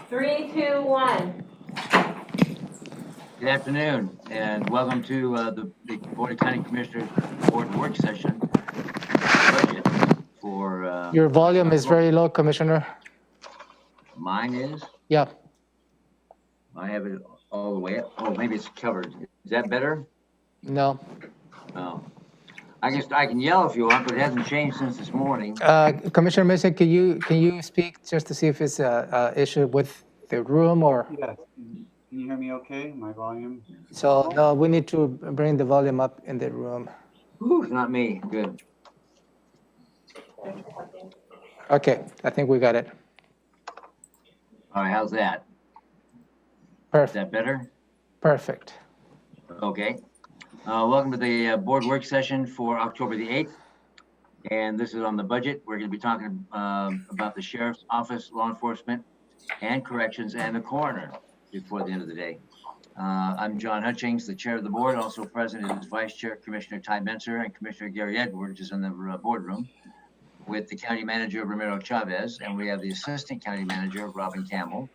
Three, two, one. Good afternoon, and welcome to the Board of County Commissioners Board work session budget for. Your volume is very low, Commissioner. Mine is. Yeah, I have it all the way up. Oh, maybe it's covered. Is that better? no. Oh, I guess I can yell if you want, but it hasn't changed since this morning. Commissioner Mason, can you speak just to see if it's a issue with the room or? Yes. Can you hear me okay? My volume? So, no, we need to bring the volume up in the room. Ooh, it's not me. Good. Okay, I think we got it. All right, how's that? Is Perfect, that better? perfect. Okay. Welcome to the board work session for October the 8th. And this is on the budget. We're going to be talking about the sheriff's office, law enforcement, and corrections, and the coroner before the end of the day. I'm John Hutchings, the chair of the board. Also present is Vice Chair Commissioner Ty Benser and Commissioner Gary Edwards is in the boardroom with the County Manager Ramiro Chavez, and we have the Assistant County Manager Robin Campbell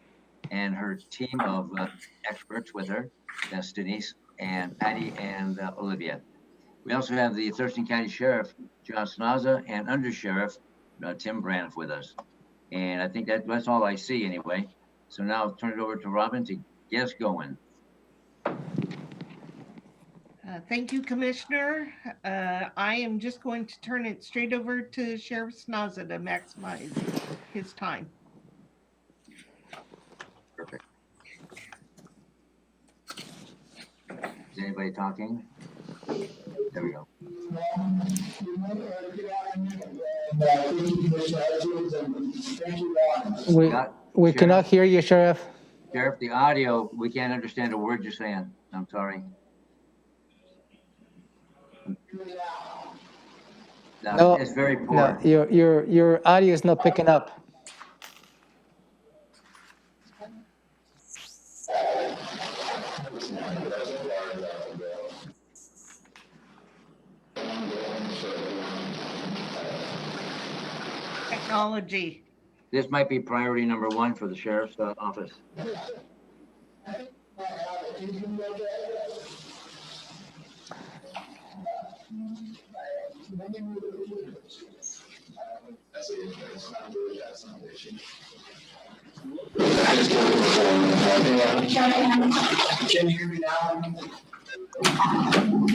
and her team of experts with her. That's Denise and Patty and Olivia. We also have the Thurston County Sheriff John Snaza and Under Sheriff Tim Braniff with us. And I think that's all I see anyway. So now I'll turn it over to Robin to get us going. Thank you, Commissioner. I am just going to turn it straight over to Sheriff Snaza to maximize his time. Perfect. Is anybody talking? There we go. We cannot hear you, Sheriff. Sheriff, the audio, we can't understand a word you're saying. I'm sorry. No, it's very poor. No, your audio is not picking up. Technology. This might be priority number one for the sheriff's office. Can you hear me now?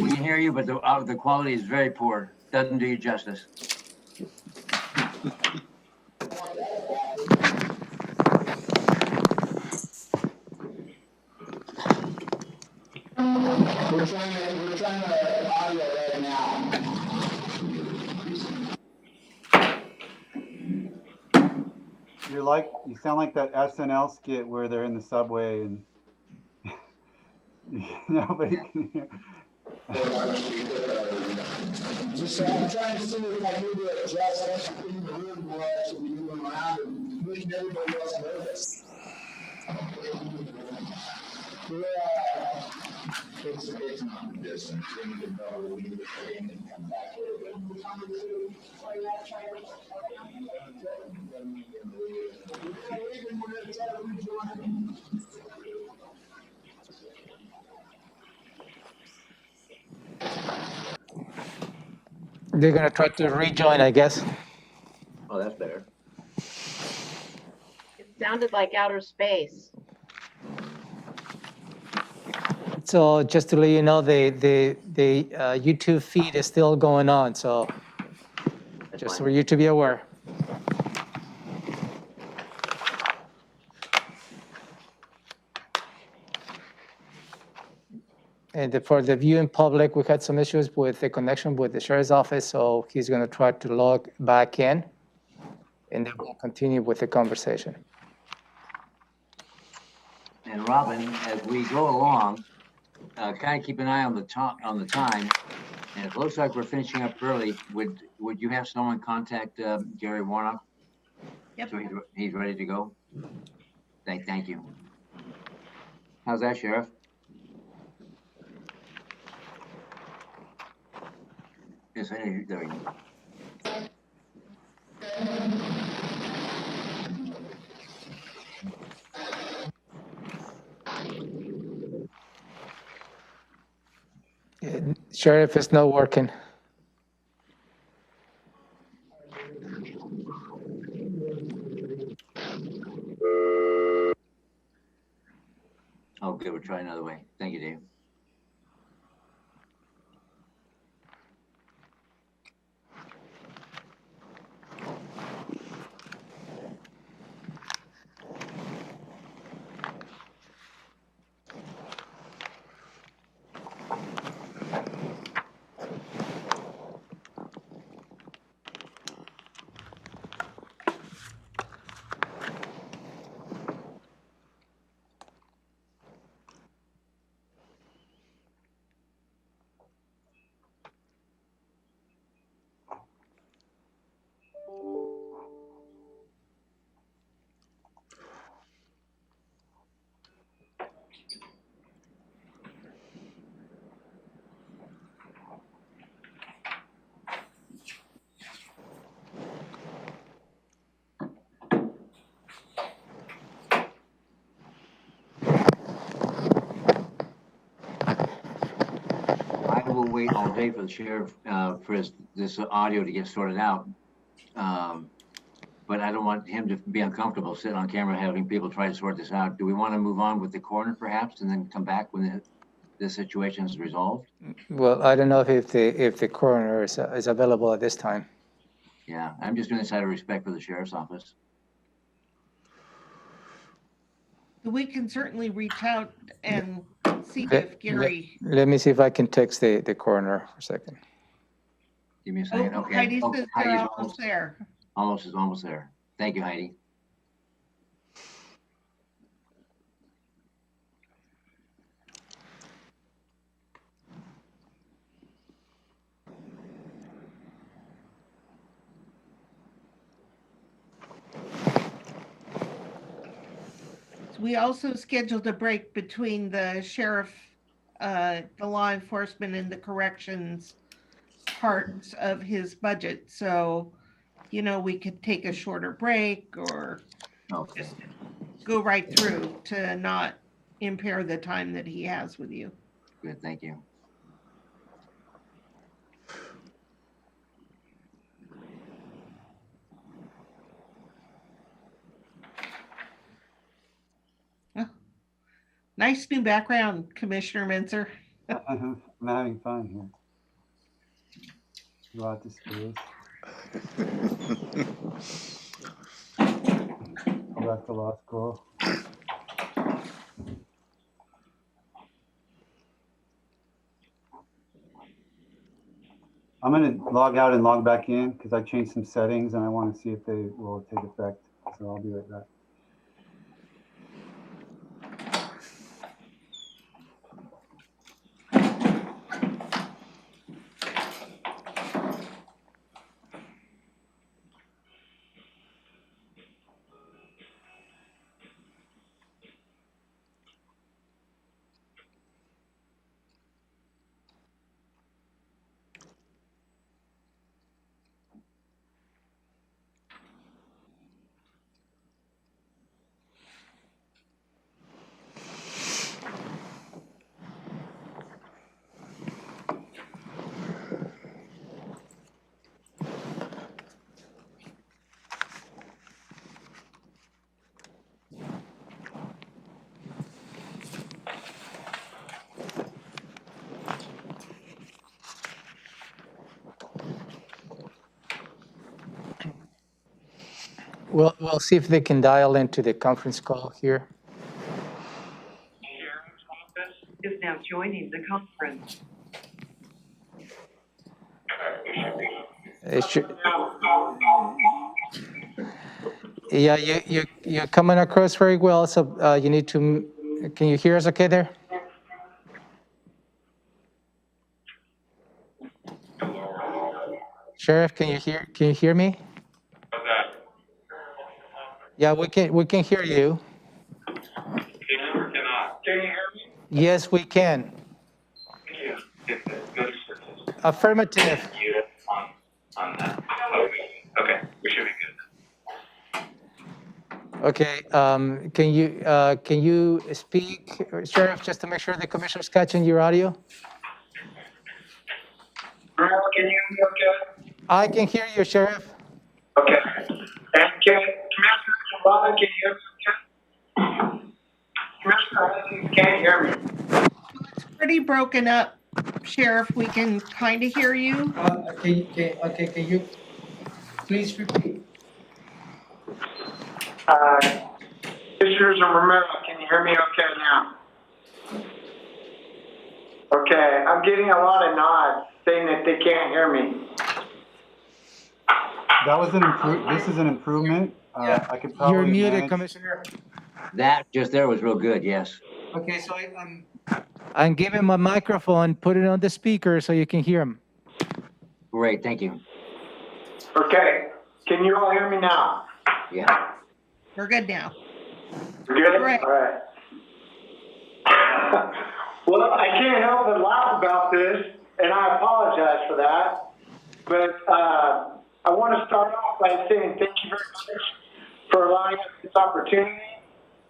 We can hear you, but the quality is very poor. Doesn't do you justice. We're trying to audio right now. You sound like that SNL skit where they're in the subway and nobody can hear. Just I'm trying to see if I need to adjust anything in the room more as we move around and making everybody else nervous. It's not the distance. We need to know we need to get in and come back. They're gonna try to rejoin, I guess. Oh, that's better. It sounded like outer space. So just to let you know, the YouTube feed is still going on, so That's just fine. for you to be aware. And for the viewing public, we had some issues with the connection with the sheriff's office, so he's gonna try to log back in, and then we'll continue with the conversation. And Robin, as we go along, kind of keep an eye on the time. And it looks like we're finishing up early. Would you have someone contact Gary Warnock? Yep. So he's ready to go? Thank you. How's that, Sheriff? Yes, there we go. Sheriff is not working. Okay, we'll try another way. Thank you, Dave. I will wait all day for the sheriff, for this audio to get sorted out. But I don't want him to be uncomfortable sitting on camera having people try to sort this out. Do we want to move on with the coroner perhaps and then come back when the situation is resolved? Well, I don't know if the coroner is available at this time. Yeah, I'm just doing this out of respect for the sheriff's office. We can certainly reach out and see Let- if Gary. Let me see if I can text the coroner for a second. Give me a Oh, second. Okay. Heidi Oh, says they're Heidi's almost there. almost there. Thank you, Heidi. We also scheduled a break between the sheriff, the law enforcement and the corrections parts of his budget. So, you know, we could take a shorter break or Okay. just go right through to not impair the time that he has with you. Good, thank you. Nice new background, Commissioner Menzer. I'm having fun here. Go out to space. Go back to law school. I'm gonna log out and log back in because I changed some settings and I want to see if they will take effect. So I'll be right back. We'll see if they can dial into the conference call here. Sheriff's office is now joining the conference. It should, yeah, you're coming across very well. So you need to. Can you hear us okay there? Sheriff, can you hear me? Yeah, we can hear you. Can you hear me? Yes, we can. Affirmative. On that. Okay, we should be good. Okay, can you speak, Sheriff, just to make sure the commissioner's catching your audio? me okay? I can hear you, Sheriff. Okay. And Commissioner Cavada, can you hear me okay? Commissioner Hutchins can't hear me. Pretty broken up, Sheriff. We can kind of hear you. Can you please repeat? Commissioners and Romero, can you hear me okay now? Okay, I'm getting a lot of nods saying that they can't hear me. That was this is an improvement. I could probably You're muted, manage. Commissioner. That just there was real good, yes. Okay, so I'm giving my microphone, put it on the speaker so you can hear him. Great, thank you. Okay, can you all hear me now? Yeah. We're good now. Good? Great. All right. Well, I can't help but laugh about this, and I apologize for that. But I want to start off by saying thank you very much for allowing us this opportunity.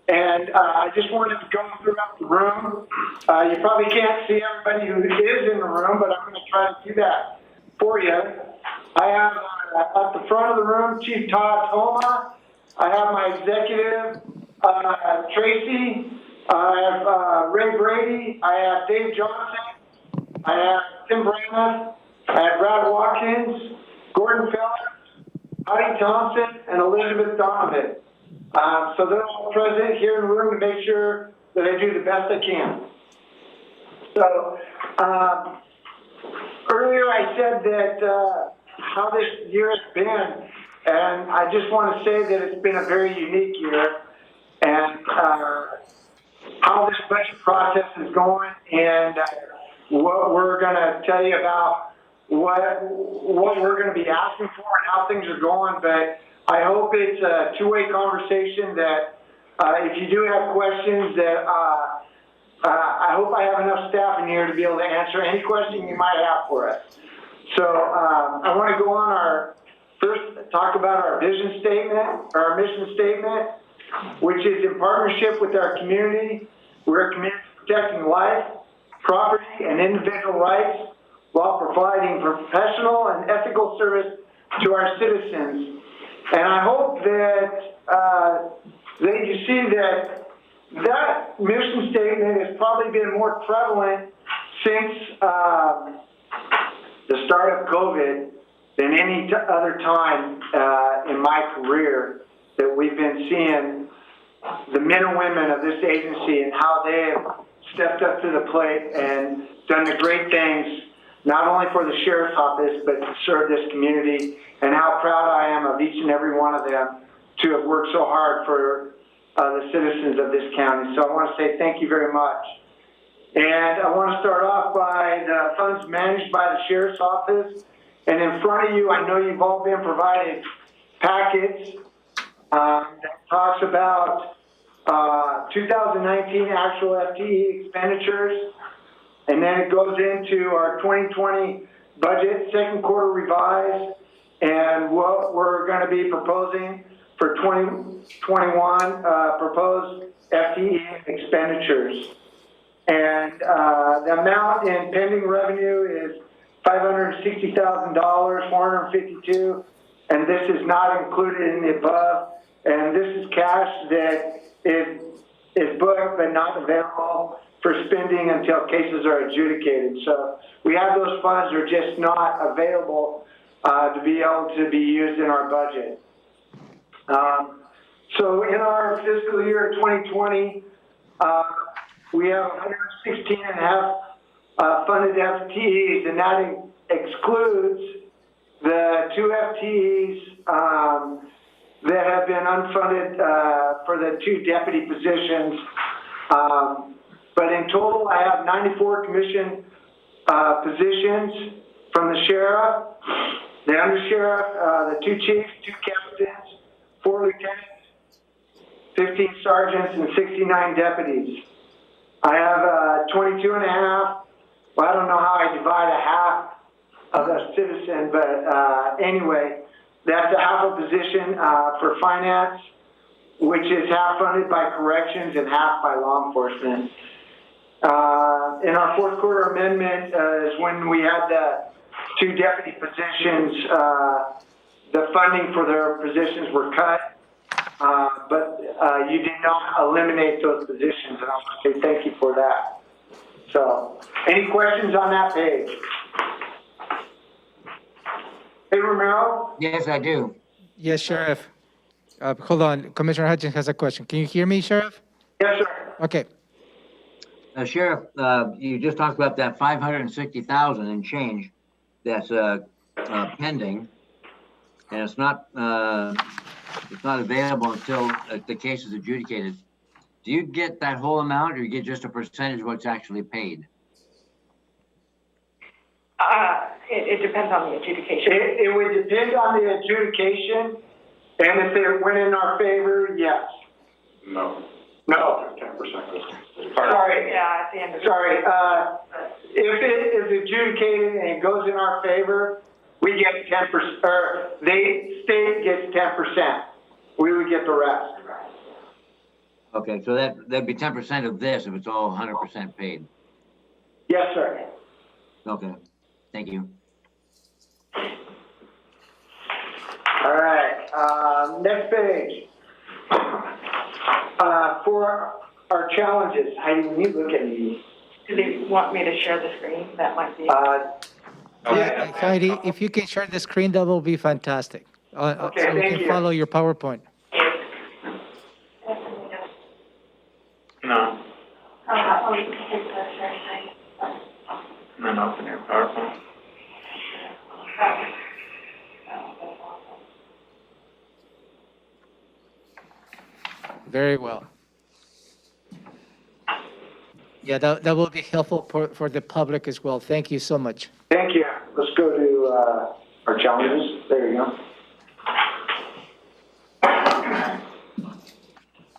And I just wanted to go throughout the room. You probably can't see everybody who is in the room, but I'm going to try to do that for you. I have at the front of the room Chief Todd Toma. I have my executive, Tracy. I have Ray Brady. I have Dave Johnson. I have Tim Braniff. I have Brad Watkins, Gordon Phillips, Heidi Thompson, and Elizabeth Donovan. So they're all present here in the room to make sure that I do the best I can. So earlier I said that how this year has been, and I just want to say that it's been a very unique year, and how this budget process is going, and what we're going to tell you about what we're going to be asking for and how things are going. But I hope it's a two-way conversation that if you do have questions that I hope I have enough staff in here to be able to answer any question you might have for us. So I want to go on talk about our vision statement, or our mission statement, which is in partnership with our community. We're committed to protecting life, property, and individual rights while providing professional and ethical service to our citizens. And I hope that you see that mission statement has probably been more prevalent since the start of COVID than any other time in my career, that we've been seeing the men and women of this agency and how they have stepped up to the plate and done the great things, not only for the sheriff's office, but to serve this community, and how proud I am of each and every one of them to have worked so hard for the citizens of this county. So I want to say thank you very much. And I want to start off by the funds managed by the sheriff's office. And in front of you, I know you've all been provided packets that talks about 2019 actual FTE expenditures. And then it goes into our 2020 budget, second quarter revised, and what we're going to be proposing for 2021 proposed FTE expenditures. And the amount in pending revenue is $560,000, 452, and this is not included in the above. And this is cash that is booked but not available for spending until cases are adjudicated. So we have those funds, they're just not available to be able to be used in our budget. So in our fiscal year 2020, we have 116 and a half funded FTEs, and that excludes the 2 FTEs that have been unfunded for the 2 deputy positions. But in total, I have 94 commission positions from the sheriff, the undersheriff, the 2 chiefs, 2 captains, 4 lieutenants, 15 sergeants, and 69 deputies. I have 22 and a half. Well, I don't know how I divide a half of a citizen, but anyway, that's a half a position for finance, which is half funded by corrections and half by law enforcement. In our fourth quarter amendment is when we had the two deputy positions, the funding for their positions were cut, but you did not eliminate those positions, and I want to say thank you for that. So, any questions on that page? Hey, Romero? Yes, I do. Yes, Sheriff. Hold on, Commissioner Hutchins has a question. Can you hear me, Sheriff? Yes, sir. Okay. Sheriff, you just talked about that 560,000 and change that's pending, and it's not available until the case is adjudicated. Do you get that whole amount, or you get just a percentage of what's actually paid? It depends on the adjudication. It would depend on the adjudication, and if it went in our favor, yes. No. No. 10%. Sorry, yeah, at the end of. Sorry, if it is adjudicated and it goes in our favor, we get 10%, or the state gets 10%. We would get the rest. Okay, so that'd be 10% of this if it's all 100% paid. Yes, sir. Okay, thank you. All right, next page. For our challenges, Heidi, when you look at me, Do they want me to share the screen? That might be. Yeah, Heidi, if you can share the screen, that will be fantastic. Okay, So we thank can you. follow your PowerPoint. No. Then open your PowerPoint. Very well. Yeah, that will be helpful for the public as well. Thank you so much. thank you. Let's go to our challenges. There you go.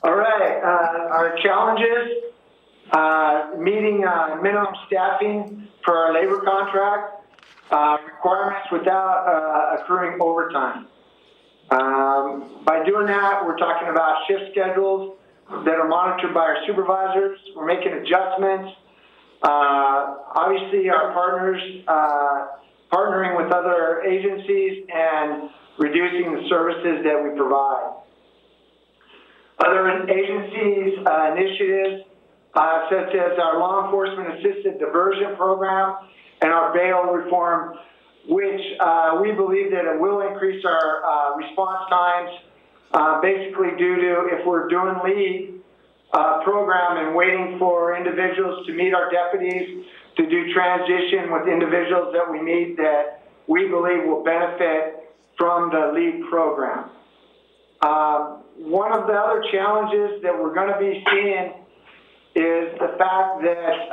All right, our challenges, meeting minimum staffing for our labor contract, requirements without accruing overtime. By doing that, we're talking about shift schedules that are monitored by our supervisors. We're making adjustments. Obviously, our partners, partnering with other agencies and reducing the services that we provide. Other agencies, initiatives, such as our law enforcement assisted diversion program and our bail reform, which we believe that it will increase our response times, basically due to if we're doing lead program and waiting for individuals to meet our deputies to do transition with individuals that we meet that we believe will benefit from the lead program. One of the other challenges that we're going to be seeing is the fact that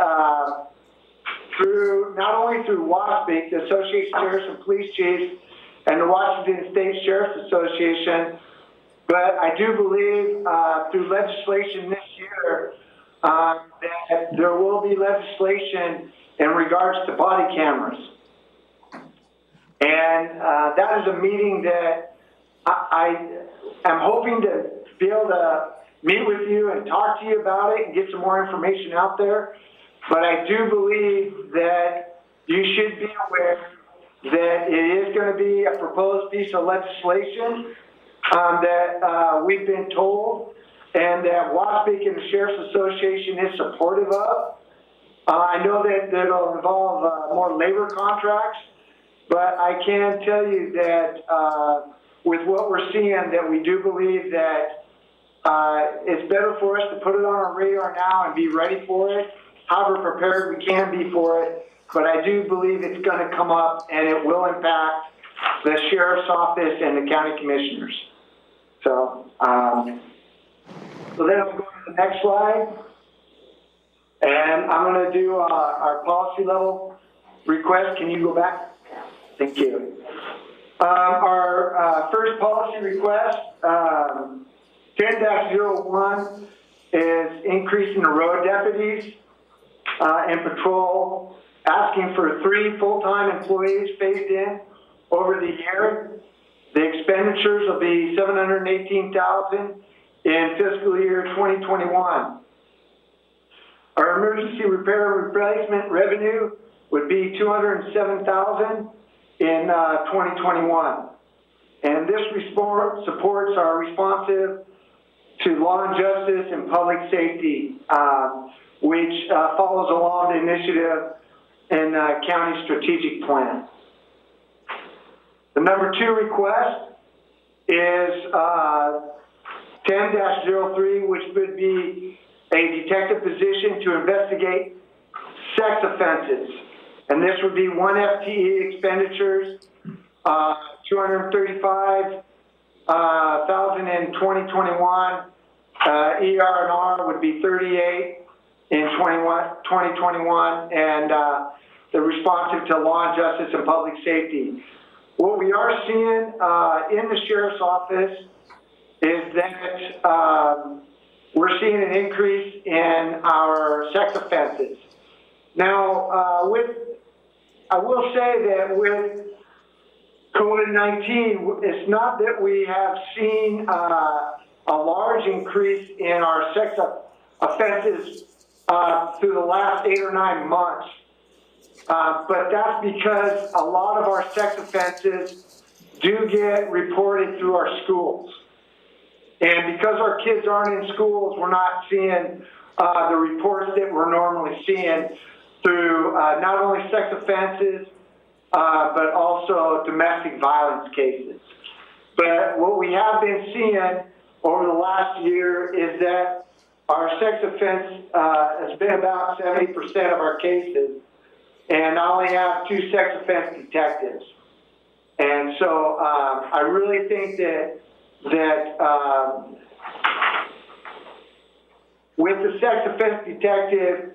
through not only through WASPIC, the Association of Sheriffs and Police Chiefs, and the Washington State Sheriff's Association, but I do believe through legislation this year that there will be legislation in regards to body cameras. And that is a meeting that I am hoping to be able to meet with you and talk to you about it and get some more information out there. But I do believe that you should be aware that it is going to be a proposed piece of legislation that we've been told and that WASPIC and the Sheriff's Association is supportive of. I know that it'll involve more labor contracts, but I can tell you that with what we're seeing, that we do believe that it's better for us to put it on our radar now and be ready for it, however prepared we can be for it. But I do believe it's going to come up and it will impact the Sheriff's Office and the County Commissioners. So, so then I'm going to the next slide. And I'm going to do our policy level request. Can you go back? Thank you. Our first policy request, 10-01, is increasing the road deputies and patrol, asking for 3 full-time employees phased in over the year. The expenditures will be $718,000 in fiscal year 2021. Our emergency repair and replacement revenue would be $207,000, in 2021. And this supports our responsive to law and justice and public safety, which follows along the initiative in county strategic plan. The number 2 request is 10-03, which would be a detective position to investigate sex offenses. And this would be 1 FTE expenditures, 235,000 in 2021. ER&R would be 38 in 2021, and the responsive to law and justice and public safety. What we are seeing in the sheriff's office is that we're seeing an increase in our sex offenses. Now, I will say that with COVID-19, it's not that we have seen a large increase in our sex offenses through the last 8 or 9 months. But that's because a lot of our sex offenses do get reported through our schools. And because our kids aren't in schools, we're not seeing the reports that we're normally seeing through not only sex offenses, but also domestic violence cases. But what we have been seeing over the last year is that our sex offense has been about 70% of our cases, and I only have 2 sex offense detectives. And so I really think that with the sex offense detective,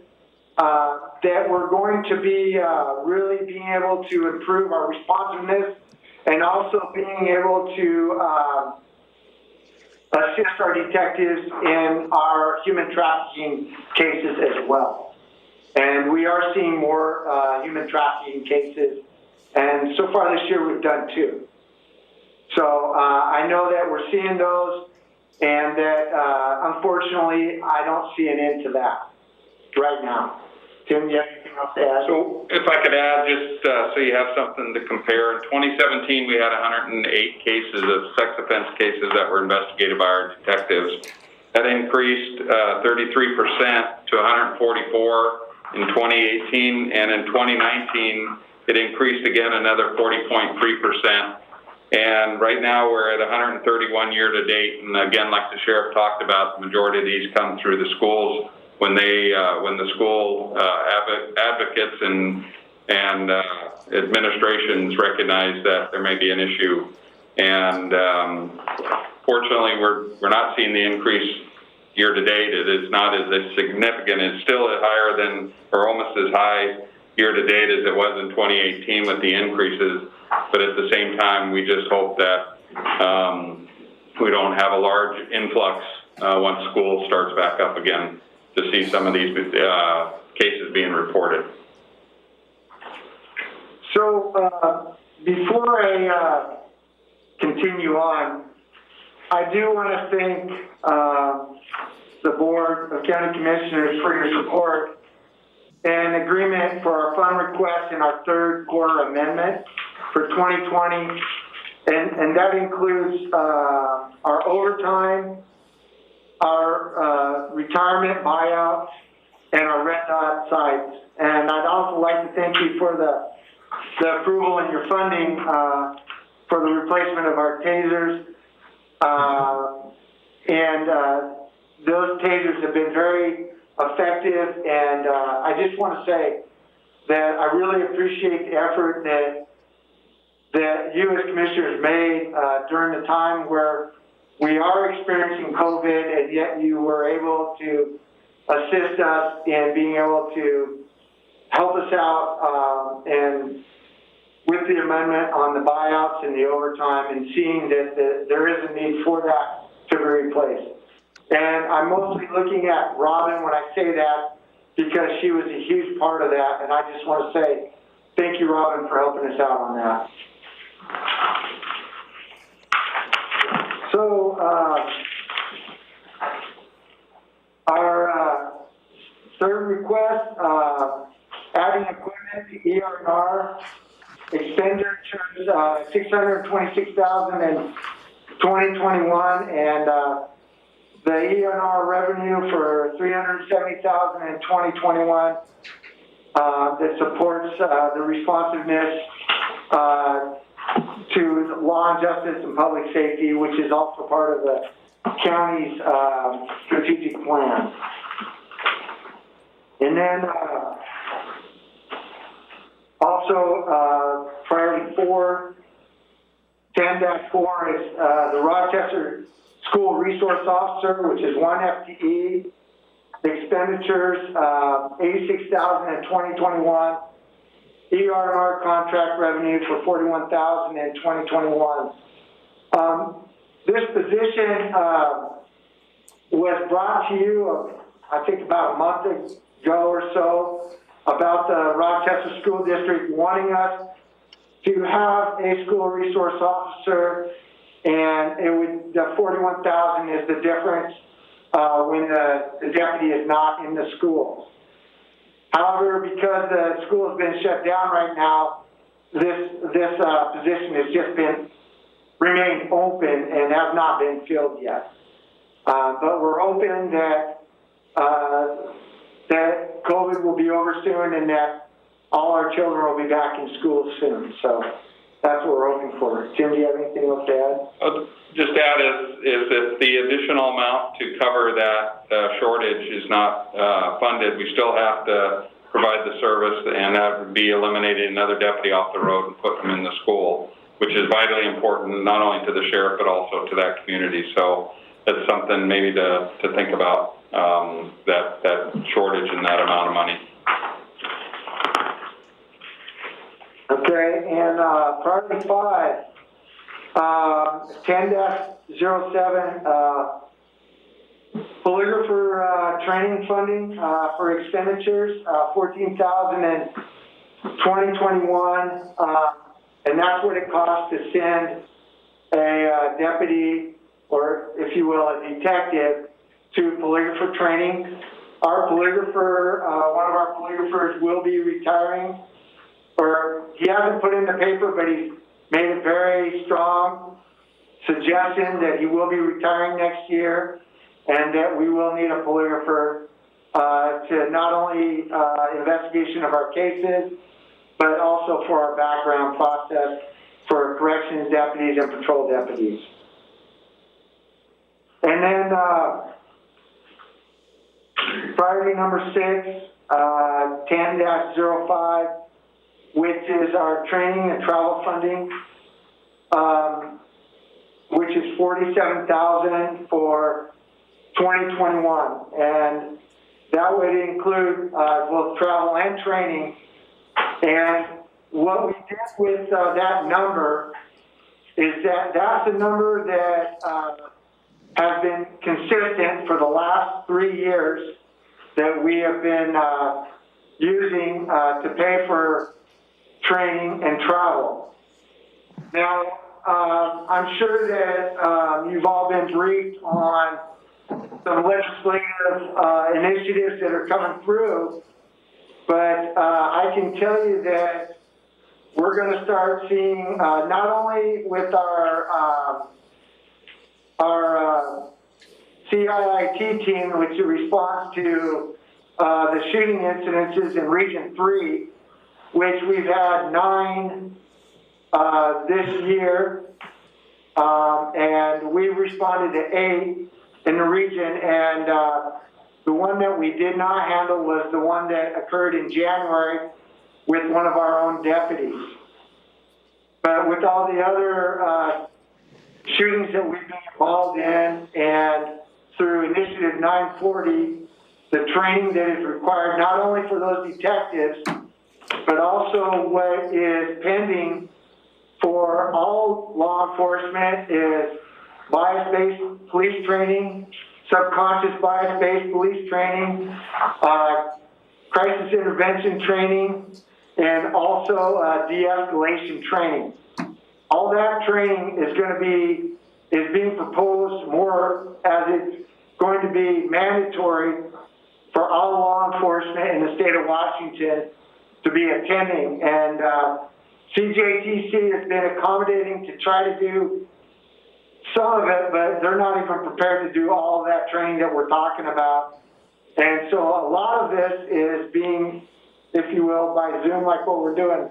that we're going to be really being able to improve our responsiveness and also being able to assist our detectives in our human trafficking cases as well. And we are seeing more human trafficking cases, and so far this year we've done 2. So I know that we're seeing those, and that unfortunately I don't see an end to that right now. Tim, you have anything else to add? So if I could add, just so you have something to compare, in 2017 we had 108 cases of sex offense cases that were investigated by our detectives. That increased 33% to 144 in 2018, and in 2019 it increased again another 40.3%. And right now we're at 131 year to date, and again, like the sheriff talked about, the majority of these come through the schools when the school advocates and administrations recognize that there may be an issue. And fortunately, we're not seeing the increase year to date. It is not as significant. It's still higher than, or almost as high year to date as it was in 2018 with the increases. But at the same time, we just hope that we don't have a large influx once school starts back up again, to see some of these cases being reported. So before I continue on, I do want to thank the Board of County Commissioners for your support and agreement for our fund request in our 3rd quarter amendment for 2020, and that includes our overtime, our retirement buyouts, and our red dot sites. And I'd also like to thank you for the approval and your funding for the replacement of our tasers. Those tasers have been very effective, and I just want to say that I really appreciate the effort that you as commissioners made during the time where we are experiencing COVID, and yet you were able to assist us in being able to help us out and with the amendment on the buyouts and the overtime, and seeing that there is a need for that to be replaced. And I'm mostly looking at Robin when I say that, because she was a huge part of that, and I just want to say thank you, Robin, for helping us out on that. So our 3rd request, adding equipment to ER&R expenditures, $626,000 in 2021, and the ENR revenue for $370,000 in 2021 that supports the responsiveness to law and justice and public safety, which is also part of the county's strategic plan. And then also priority 4, 10-4 is the Rochester School Resource Officer, which is 1 FTE. Expenditures, $86,000 in 2021. ER&R contract revenue for $41,000 in 2021. This position was brought to you, I think about a month ago or so, about the Rochester School District wanting us to have a school resource officer, and it would, the $41,000 is the difference when the deputy is not in the school. However, because the school has been shut down right now, this position has just remained open and has not been filled yet. But we're hoping that that COVID will be over soon and that all our children will be back in school soon. So that's what we're hoping for. Jim, do you have anything else to add? Just add is that the additional amount to cover that shortage is not funded. We still have to provide the service, and that would be eliminating another deputy off the road and put them in the school, which is vitally important not only to the sheriff but also to that community. So that's something maybe to think about, that shortage and that amount of money. Okay, and priority 5, 10-07, polygrapher training funding for expenditures, $14,000 in 2021, and that's what it costs to send a deputy, or if you will, a detective, to polygrapher training. Our polygrapher, one of our polygraphers will be retiring, or he hasn't put in the paper, but he's made a very strong suggestion that he will be retiring next year, and that we will need a polygrapher to not only investigation of our cases, but also for our background process for corrections deputies and patrol deputies. And then priority number 6, 10-05, which is our training and travel funding, which is $47,000 for 2021, and that would include both travel and training. And what we did with that number is that that's a number that has been consistent for the last 3 years that we have been using to pay for training and travel. Now, I'm sure that you've all been briefed on some legislative initiatives that are coming through, but I can tell you that we're going to start seeing not only with our CIIT team, which responds to the shooting incidences in Region 3, which we've had 9 this year, and we responded to 8 in the region, and the one that we did not handle was the one that occurred in January with one of our own deputies. But with all the other shootings that we've been involved in, and through Initiative 940, the training that is required not only for those detectives, but also what is pending for all law enforcement is bias-based police training, subconscious bias-based police training, crisis intervention training, and also de-escalation training. All that training is being proposed more as it's going to be mandatory for all law enforcement in the state of Washington to be attending. And CJTC has been accommodating to try to do some of it, but they're not even prepared to do all of that training that we're talking about. And so a lot of this is being, if you will, by Zoom, like what we're doing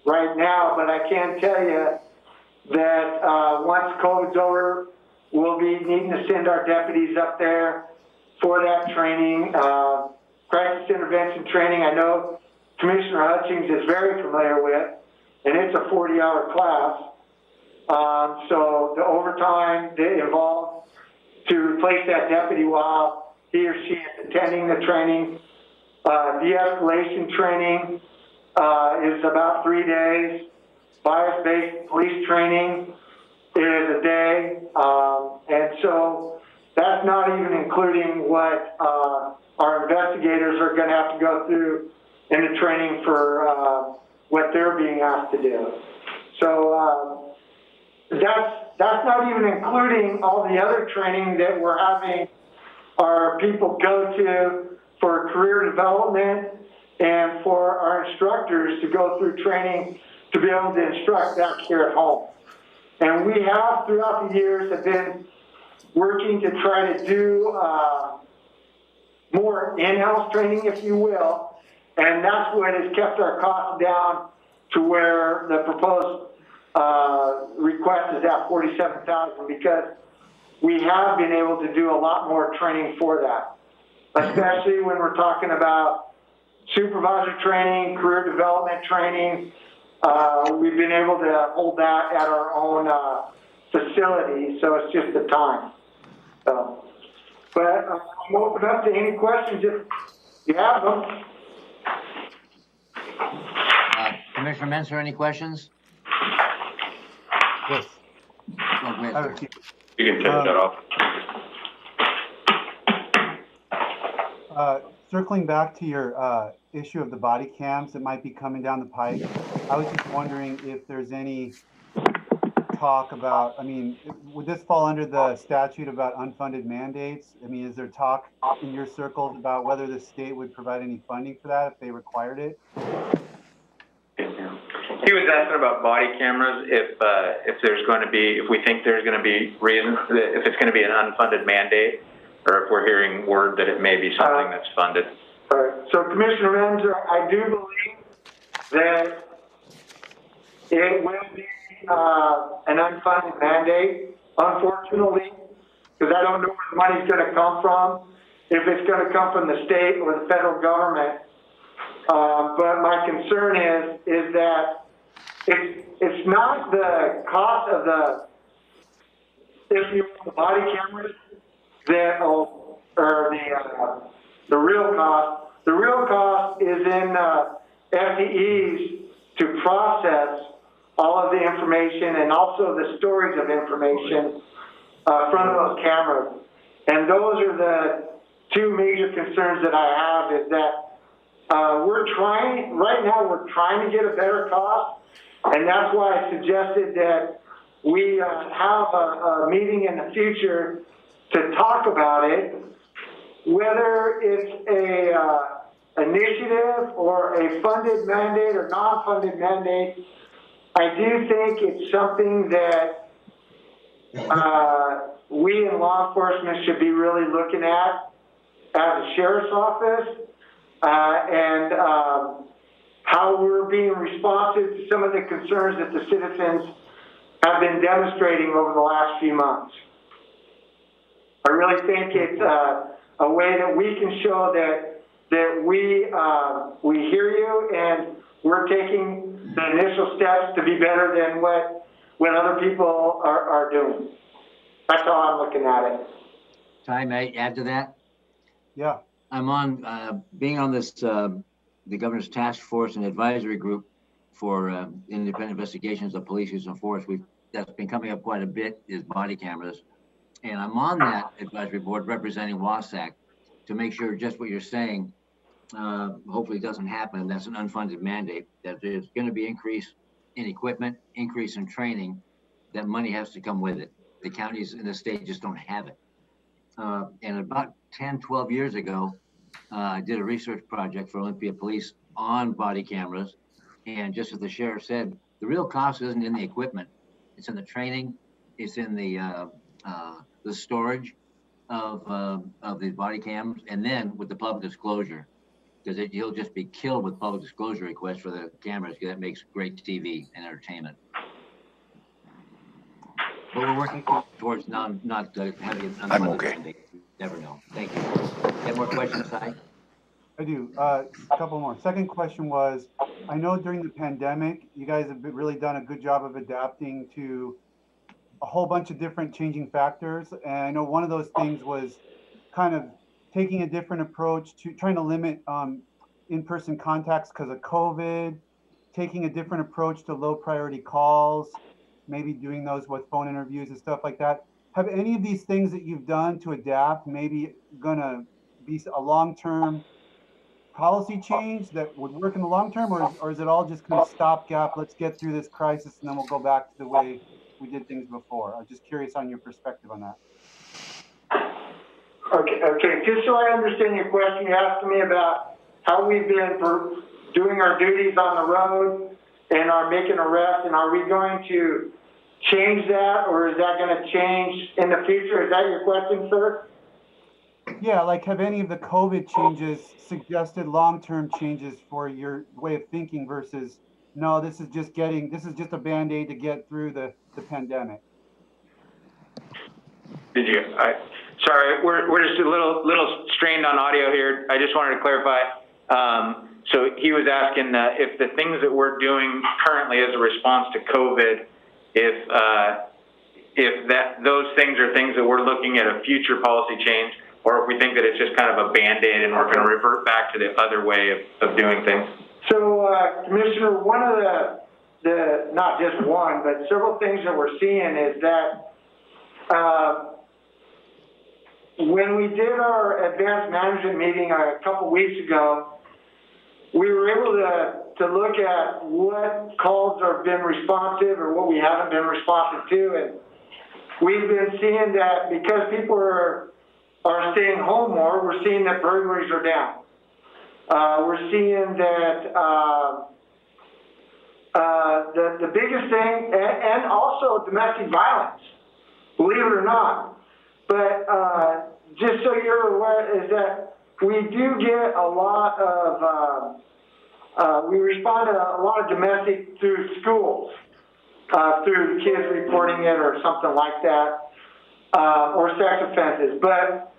right now. But I can tell you that once COVID's over, we'll be needing to send our deputies up there for that training, crisis intervention training. I know Commissioner Hutchings is very familiar with, and it's a 40-hour class. So the overtime involved to replace that deputy while he or she is attending the training. De-escalation training is about 3 days. Bias-based police training is a day. And so that's not even including what our investigators are going to have to go through in the training for what they're being asked to do. So that's not even including all the other training that we're having our people go to for career development and for our instructors to go through training to be able to instruct back here at home. And we have throughout the years have been working to try to do more in-house training, if you will, and that's what has kept our costs down to where the proposed request is at $47,000, because we have been able to do a lot more training for that, especially when we're talking about supervisor training, career development training. We've been able to hold that at our own facility, so it's just the time. So, but I'm open up to any questions if you have them. Commissioner Menser, any questions? Yes. Oh, go ahead, I have a sir. few. You can take that off. Circling back to your issue of the body cams that might be coming down the pike, I was just wondering if there's any talk about, I mean, would this fall under the statute about unfunded mandates? I mean, is there talk in your circles about whether the state would provide any funding for that if they required it? He was asking about body cameras, if there's going to be, if we think there's going to be reason, if it's going to be an unfunded mandate, or if we're hearing word that it may be something that's funded. All right. So Commissioner Menzer, I do believe that it will be an unfunded mandate, unfortunately, because I don't know where the money's going to come from, if it's going to come from the state or the federal government. But my concern is that it's not the cost of the, if you will, the body cameras that are the real cost. The real cost is in FTEs to process all of the information and also the storage of information from those cameras. And those are the two major concerns that I have, is that right now we're trying to get a better cost. And that's why I suggested that we have a meeting in the future to talk about it, whether it's a initiative or a funded mandate or non-funded mandate. I do think it's something that we in law enforcement should be really looking at as a sheriff's office, and how we're being responsive to some of the concerns that the citizens have been demonstrating over the last few months. I really think it's a way that we can show that we hear you and we're taking the initial steps to be better than what other people are doing. That's how I'm looking at it. Ty, may I add to that? Yeah. I'm on, being on this, the governor's task force and advisory group for independent investigations of police use of force. That's been coming up quite a bit, is body cameras. And I'm on that advisory board representing WASAC to make sure just what you're saying, hopefully doesn't happen. That's an unfunded mandate, that there's going to be increase in equipment, increase in training, that money has to come with it. The counties in the state just don't have it. And about 10, 12 years ago, I did a research project for Olympia Police on body cameras. And just as the sheriff said, The real cost isn't in the equipment. It's in the training. It's in the storage of these body cams, and then with the public disclosure, because he'll just be killed with public disclosure requests for the cameras, because that makes great TV and entertainment. But we're working towards not having it. I'm okay. You never know. Thank you. You have more questions, Si? I do. A couple more. Second question was, I know during the pandemic, you guys have really done a good job of adapting to a whole bunch of different changing factors. And I know one of those things was kind of taking a different approach to trying to limit in-person contacts because of COVID, taking a different approach to low priority calls, maybe doing those with phone interviews and stuff like that. Have any of these things that you've done to adapt maybe gonna be a long-term policy change that would work in the long term, or is it all just kind of stopgap? Let's get through this crisis and then we'll go back to the way we did things before. I'm just curious on your perspective on that. Okay. Just so I understand your question, you're asking me about how we've been doing our duties on the road and are making arrests, and are we going to change that, or is that going to change in the future? Is that your question, sir? Yeah, like have any of the COVID changes suggested long-term changes for your way of thinking versus, no, this is just a Band-Aid to get through the pandemic? Sorry, we're just a little strained on audio here. I just wanted to clarify. So he was asking if the things that we're doing currently as a response to COVID, if those things are things that we're looking at a future policy change, or if we think that it's just kind of a Band-Aid and we're going to revert back to the other way of doing things. So, Commissioner, one of the not just one, but several things that we're seeing is that when we did our advanced management meeting a couple weeks ago, we were able to look at what calls have been responsive or what we haven't been responsive to, and we've been seeing that because people are staying home more, we're seeing that burglaries are down. We're seeing that the biggest thing, and also domestic violence, believe it or not. But just so you're aware, is that we do get a lot of, we respond to a lot of domestic through schools, through kids reporting it or something like that, or sex offenses. But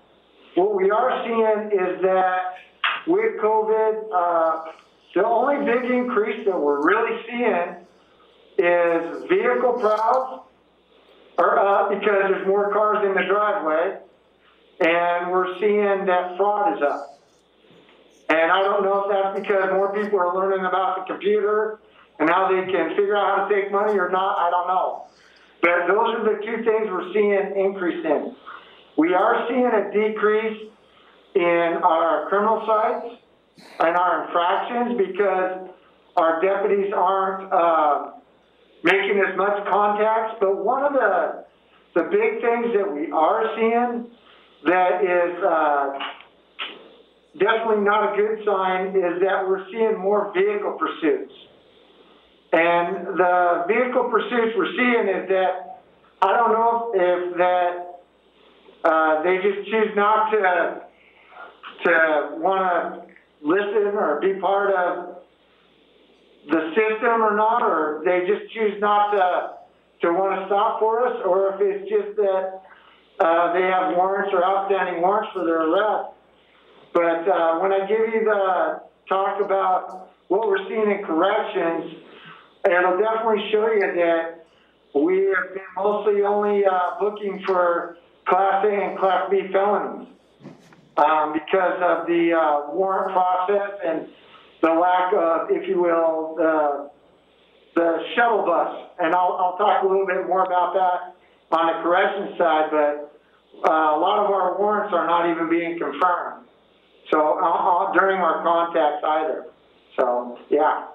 what we are seeing is that with COVID, the only big increase that we're really seeing is vehicle prowls are up because there's more cars in the driveway, and we're seeing that fraud is up. And I don't know if that's because more people are learning about the computer and how they can figure out how to take money or not, I don't know. But those are the two things we're seeing increase in. We are seeing a decrease in our criminal sites and our infractions because our deputies aren't making as much contacts. But one of the big things that we are seeing that is definitely not a good sign is that we're seeing more vehicle pursuits. And the vehicle pursuits we're seeing is that, I don't know if that they just choose not to want to listen or be part of the system or not, or they just choose not to want to stop for us, or if it's just that they have warrants or outstanding warrants for their arrest. But when I give you the talk about what we're seeing in corrections, it'll definitely show you that we have been mostly only looking for Class A and Class B felonies because of the warrant process and the lack of, if you will, the shuttle bus. And I'll talk a little bit more about that on the corrections side, but a lot of our warrants are not even being confirmed. So during our contacts either. So, yeah.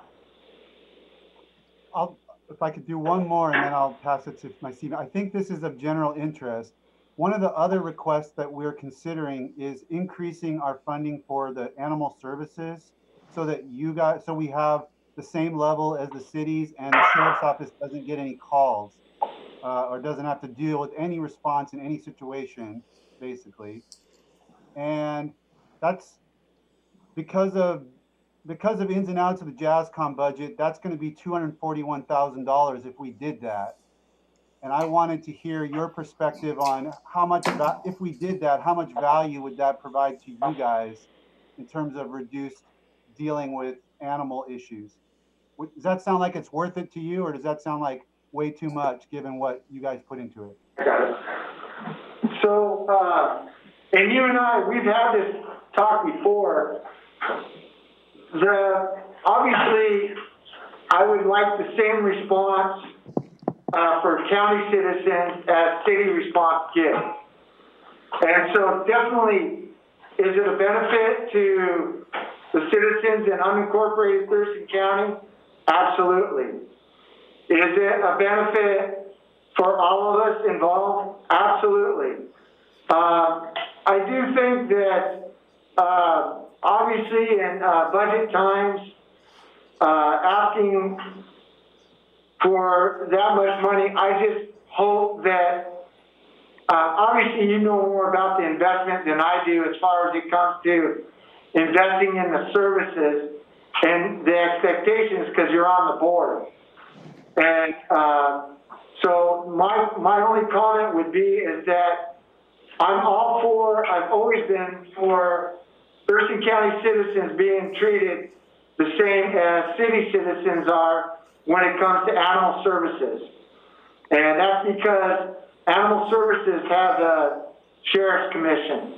If I could do one more and then I'll pass it to my Steve. I think this is of general interest. One of the other requests that we're considering is increasing our funding for the animal services so that so we have the same level as the cities, and the sheriff's office doesn't get any calls or doesn't have to deal with any response in any situation, basically. And that's because of ins and outs of the JASCOM budget. That's going to be $241,000 if we did that. And I wanted to hear your perspective on how much, if we did that, how much value would that provide to you guys in terms of reduced dealing with animal issues? Does that sound like it's worth it to you, or does that sound like way too much given what you guys put into it? Got it. So, and you and I, we've had this talk before. Obviously, I would like the same response for county citizens as city response gives. And so definitely, is it a benefit to the citizens in unincorporated Thurston County? Absolutely. Is it a benefit for all of us involved? Absolutely. I do think that obviously in budget times, asking for that much money, I just hope that obviously you know more about the investment than I do as far as it comes to investing in the services and the expectations, because you're on the board. And so my only comment would be is that I've always been for Thurston County citizens being treated the same as city citizens are when it comes to animal services. And that's because animal services has a sheriff's commission.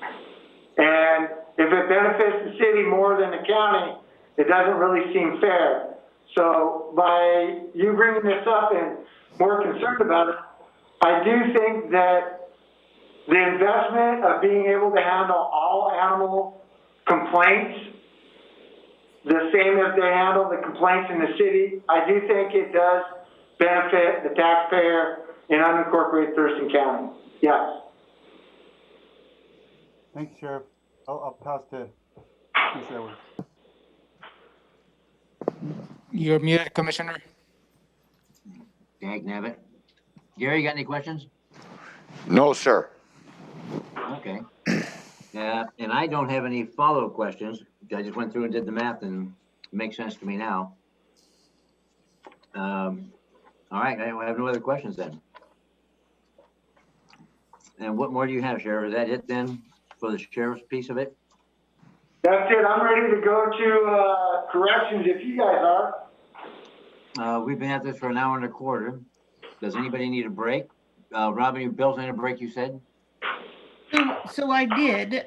And if it benefits the city more than the county, it doesn't really seem fair. So by you bringing this up and more concerned about it, I do think that the investment of being able to handle all animal complaints the same as they handle the complaints in the city, I do think it does benefit the taxpayer in unincorporated Thurston County. Yes. Thanks, Sheriff. I'll pass to Chief Edwards. You're muted, Commissioner. Dag nabbit. Gary, you got any questions? No, sir. Okay. And I don't have any follow-up questions. I just went through and did the math, and it makes sense to me now. All right, I have no other questions then. And what more do you have, Sheriff? Is that it then for the sheriff's piece of it? That's it. I'm ready to go to corrections if you guys are. We've been at this for an hour and a quarter. Does anybody need a break? Robin, you built in a break, you said? So I did.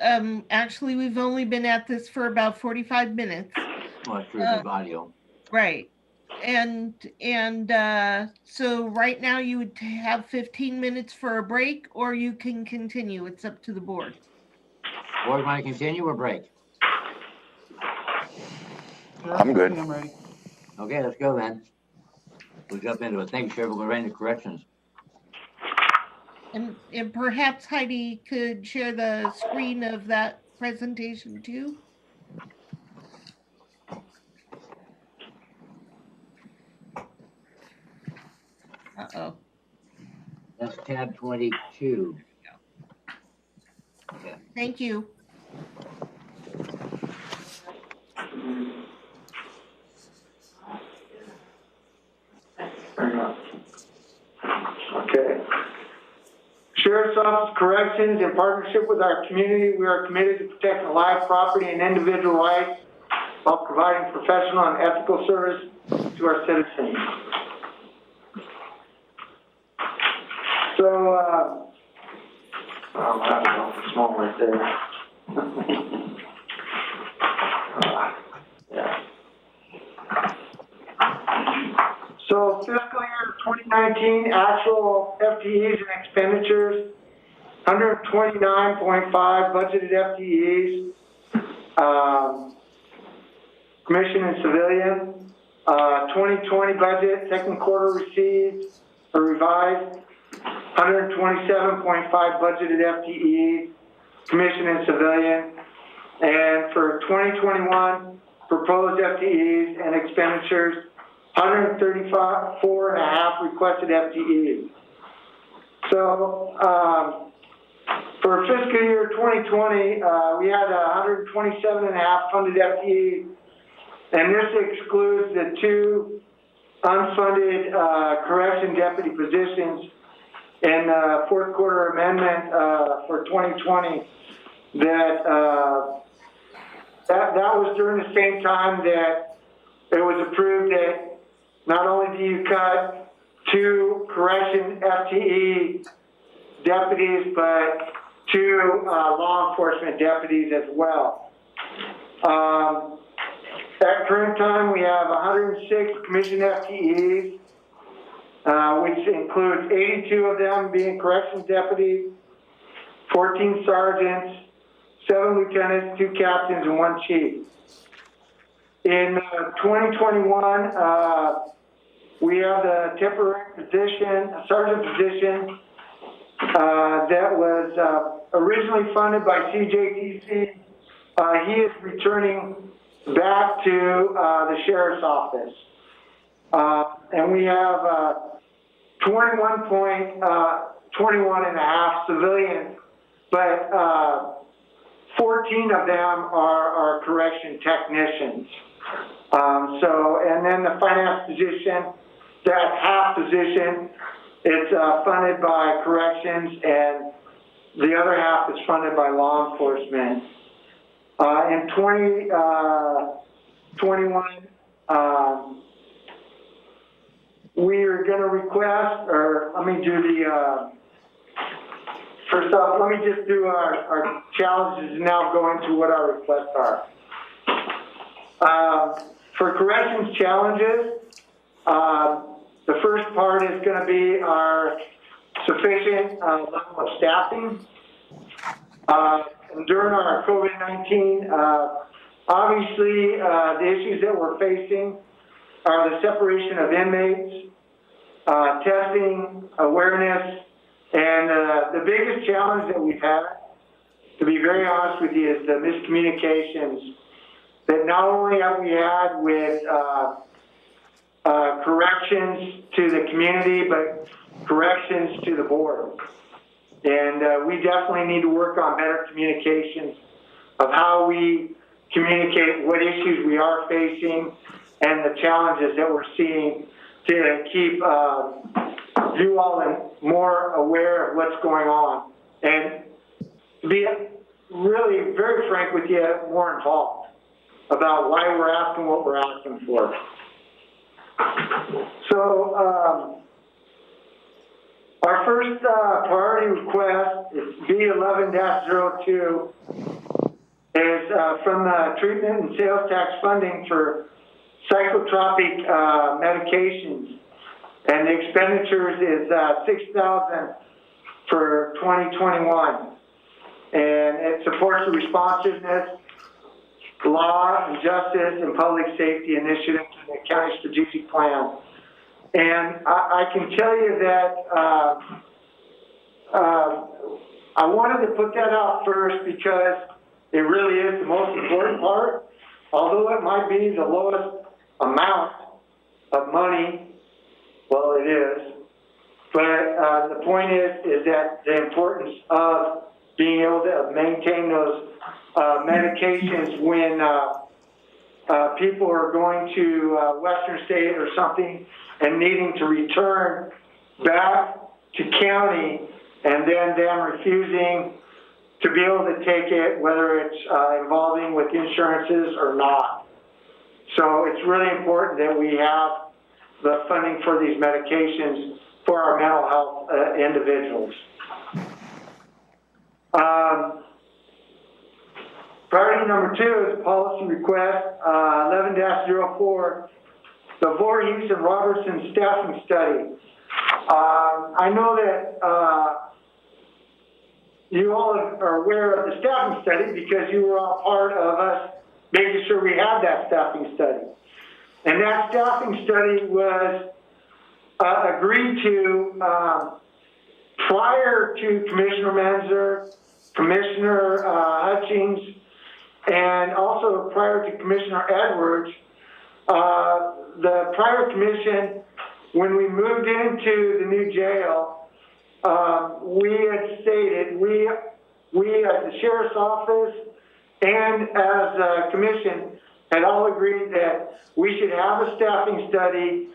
Actually, we've only been at this for about 45 minutes. Oh, that's true, the audio. Right. And so right now you would have 15 minutes for a break, or you can continue. It's up to the board. Board, want to continue or break? Sheriff, I'm good. I'm ready. Okay, let's go then. We'll jump into it. Thank you, Sheriff. We'll go right into corrections. And perhaps Heidi could share the screen of that presentation too. Uh-oh. That's tab 22. Okay. Thank you. Okay. Sheriff's Office corrections, in partnership with our community, we are committed to protecting life, property, and individual rights while providing professional and ethical service to our citizens. So, that's small right there. Yeah. So fiscal year 2019 actual FTEs and expenditures, 129.5 budgeted FTEs, commission and civilian. 2020 budget, second quarter received or revised, 127.5 budgeted FTEs, commission and civilian. And for 2021, proposed FTEs and expenditures, 134.5 requested FTEs. So, for fiscal year 2020, we had 127.5 funded FTEs, and this excludes the 2 unfunded correction deputy positions in fourth quarter amendment for 2020 that was during the same time that it was approved that not only do you cut 2 correction FTE deputies, but 2 law enforcement deputies as well. At current time, we have 106 commissioned FTEs, which includes 82 of them being corrections deputies, 14 sergeants, 7 lieutenants, 2 captains, and 1 chief. In 2021, we have the temporary position, a sergeant position, that was originally funded by CJTC. He is returning back to the sheriff's office. And we have 21 and a half civilians, but 14 of them are correction technicians. And then the finance position, that half position, it's funded by corrections, and the other half is funded by law enforcement. In 2021, we are going to request, or let me do the, first off, let me just do our challenges and now go into what our requests are. For corrections challenges, the first part is going to be our sufficient level of staffing. During our COVID-19, obviously the issues that we're facing are the separation of inmates, testing, awareness, and the biggest challenge that we've had, to be very honest with you, is the miscommunications that not only have we had with corrections to the community, but corrections to the board. And we definitely need to work on better communications of how we communicate what issues we are facing and the challenges that we're seeing to keep you all more aware of what's going on. And to be really very frank with you, more involved about why we're asking what we're asking for. So, our first priority request is B11-02 is from the treatment and sales tax funding for psychotropic medications, and the expenditures is $6,000 for 2021, and it supports the responsiveness, law and justice, and public safety initiatives in the county strategic plan. And I can tell you that I wanted to put that out first because it really is the most important part. Although it might be the lowest amount of money, well, it is. But the point is that the importance of being able to maintain those medications when people are going to Western State or something and needing to return back to county, and then them refusing to be able to take it, whether it's involving with insurances or not. So it's really important that we have the funding for these medications for our mental health individuals. Priority number 2 is policy request 11-04, the Voorhees and Robertson staffing study. I know that you all are aware of the staffing study because you were all part of us making sure we had that staffing study. And that staffing study was agreed to prior to Commissioner Menzer, Commissioner Hutchings, And also prior to Commissioner Edwards, the prior commission, when we moved into the new jail, we had stated, we at the sheriff's office and as a commission had all agreed that we should have a staffing study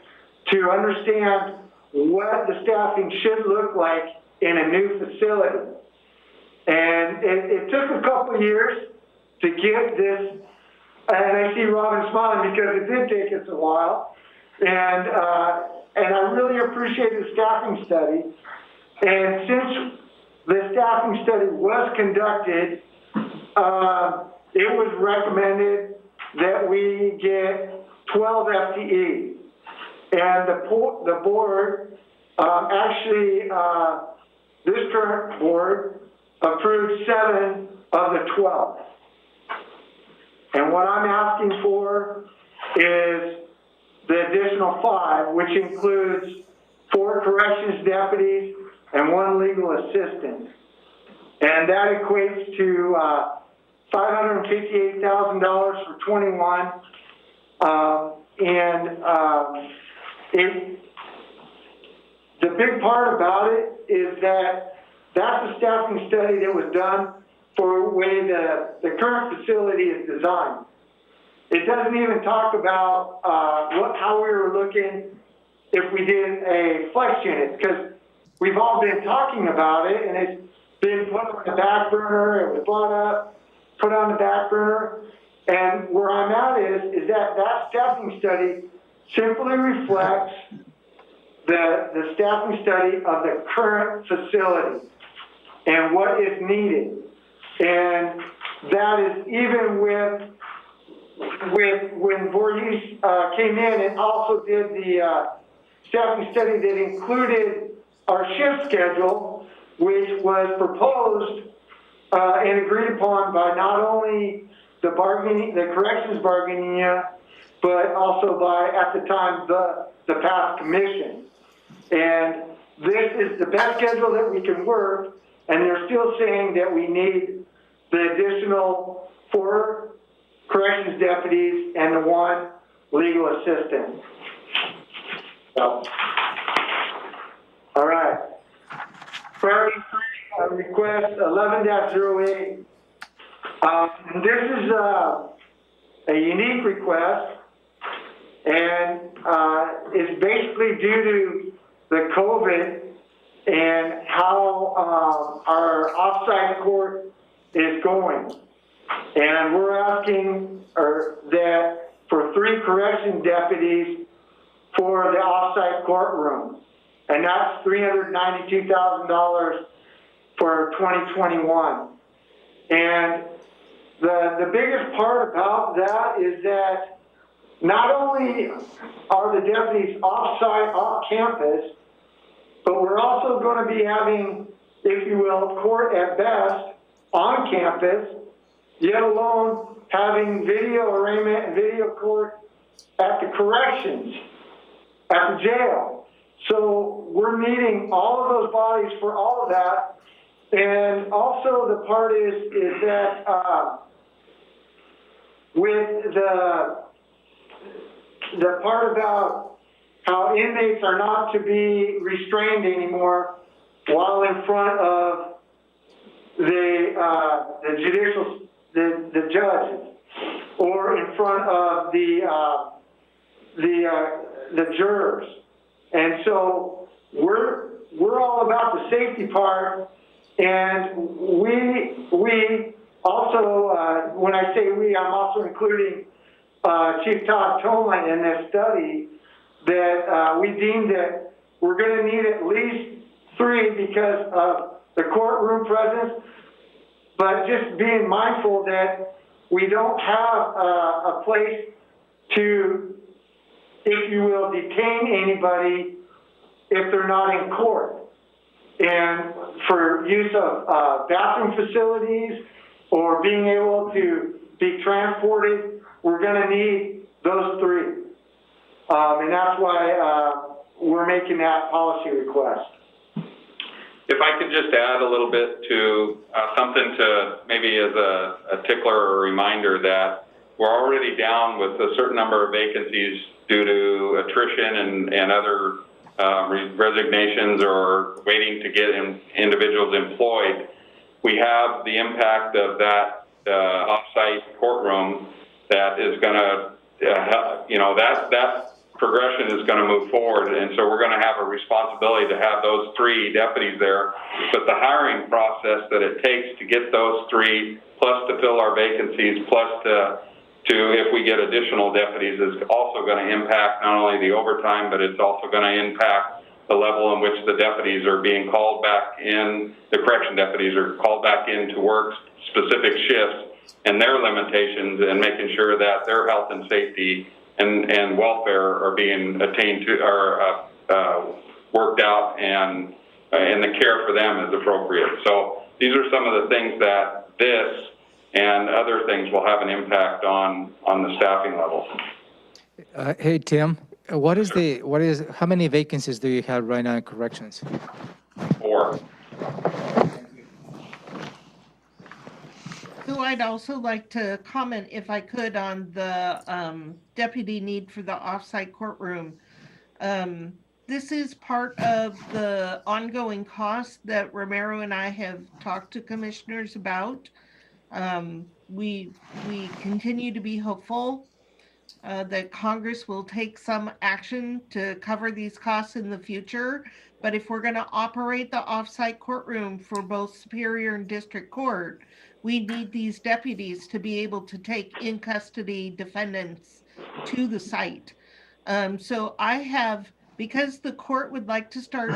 to understand what the staffing should look like in a new facility. And it took a couple of years to get this, and I see Robin smiling because it did take us a while. And I really appreciate the staffing study. And since the staffing study was conducted, it was recommended that we get 12 FTE. And the board, actually, this current board approved 7 of the 12. And what I'm asking for is the additional 5, which includes 4 corrections deputies and 1 legal assistant. And that equates to $558,000 for 21. The big part about it is that that's a staffing study that was done for the way the current facility is designed. It doesn't even talk about how we were looking if we did a flex unit, because we've all been talking about it and it's been put on the back burner. It was brought up, put on the back burner. And where I'm at is that staffing study simply reflects the staffing study of the current facility and what is needed. And that is even with when Voorhees came in and also did the staffing study that included our shift schedule, which was proposed and agreed upon by not only the corrections bargaining unit, but also by, at the time, the past commission. And this is the best schedule that we can work, and they're still saying that we need the additional 4 corrections deputies and the 1 legal assistant. So, all right. Priority 3, request 11-08. This is a unique request, and it's basically due to the COVID and how our off-site court is going. And we're asking that for 3 correction deputies for the off-site courtroom. And that's $392,000 for 2021. And the biggest part about that is that not only are the deputies off-site, off-campus, but we're also going to be having, if you will, court at best on campus, yet alone having video arraignment and video court at the corrections, at the jail. So we're needing all of those bodies for all of that. And also the part is that with the part about how inmates are not to be restrained anymore while in front of the judge or in front of the jurors. And so we're all about the safety part, and we also, when I say we, I'm also including Chief Todd Tolan in this study, that we deemed that we're going to need at least 3 because of the courtroom presence, but just being mindful that we don't have a place to, if you will, detain anybody if they're not in court. And for use of bathroom facilities or being able to be transported, we're going to need those 3. And that's why we're making that policy request. If I could just add a little bit to something to maybe as a tickler or a reminder that we're already down with a certain number of vacancies due to attrition and other resignations or waiting to get individuals employed. We have the impact of that off-site courtroom that is going to, that progression is going to move forward, and so we're going to have a responsibility to have those 3 deputies there. But the hiring process that it takes to get those 3, plus to fill our vacancies, plus to if we get additional deputies, is also going to impact not only the overtime, but it's also going to impact the level in which the deputies are being called back in, the correction deputies are called back in to work specific shifts and their limitations, and making sure that their health and safety and welfare are being attained to, or worked out, and the care for them is appropriate. So these are some of the things that this and other things will have an impact on the staffing levels. Hey, Tim, how many vacancies do you have right now in corrections? 4. So I'd also like to comment, if I could, on the deputy need for the offsite courtroom. This is part of the ongoing cost that Romero and I have talked to commissioners about. We continue to be hopeful that Congress will take some action to cover these costs in the future. But if we're going to operate the offsite courtroom for both Superior and District Court, we need these deputies to be able to take in custody defendants to the site. So I have, because the court would like to start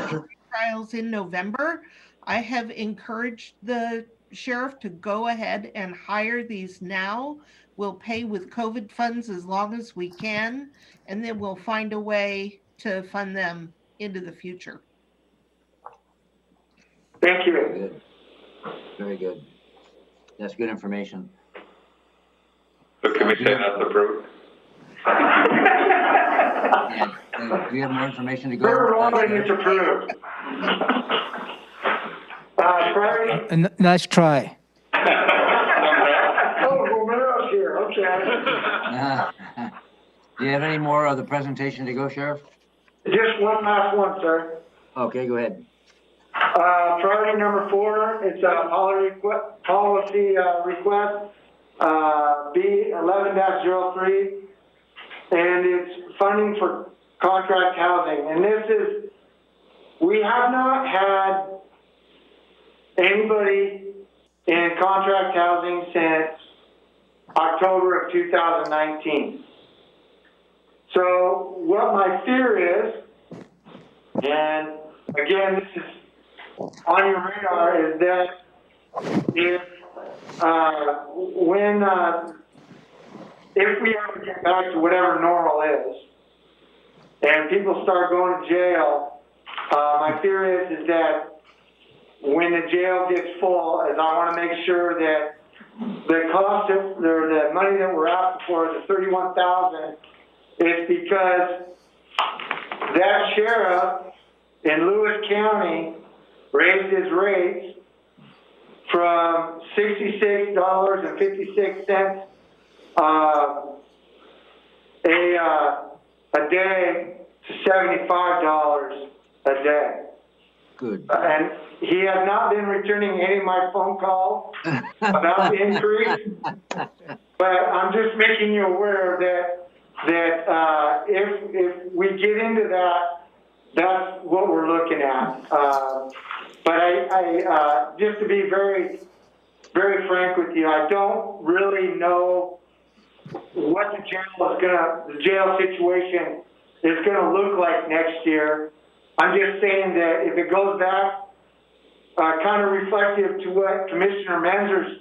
trials in November, I have encouraged the sheriff to go ahead and hire these now. We'll pay with COVID funds as long as we can, and then we'll find a way to fund them into the future. Thank you. Very good. Very good. That's good information. So can we say that's approved? Do you have more information to go? We're rolling, it's approved. Friday. Nice try. Oh, Romero's here, okay. Do you have any more of the presentation to go, Sheriff? Just one last one, sir. Okay, go ahead. Priority number 4, it's a policy request, B11-03, and it's funding for contract housing. And this is, we have not had anybody in contract housing since October of 2019. So what my fear is, and again, this is on your radar, is that if we ever get back to whatever normal is, and people start going to jail, my fear is that when the jail gets full, is I want to make sure that the cost of the money that we're asking for, the $31,000, is because that sheriff in Lewis County raised his rates from $66.56 a day to $75 a day. Good. And he has not been returning any of my phone calls about the increase. But I'm just making you aware that if we get into that, that's what we're looking at. But I just to be very, very frank with you, I don't really know what the jail situation is gonna look like next year. I'm just saying that if it goes back, kind of reflective to what Commissioner Manzer's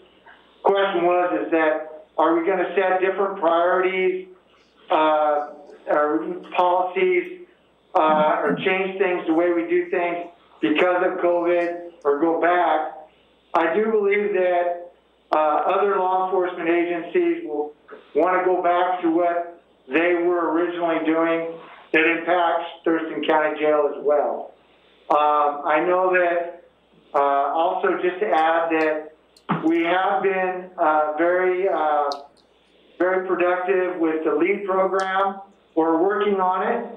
question was, is that are we gonna set different priorities, or policies, or change things the way we do things because of COVID, or go back? I do believe that other law enforcement agencies will want to go back to what they were originally doing. That impacts Thurston County Jail as well. I know that Also, just to add that we have been very productive with the LEAD program. We're working on it,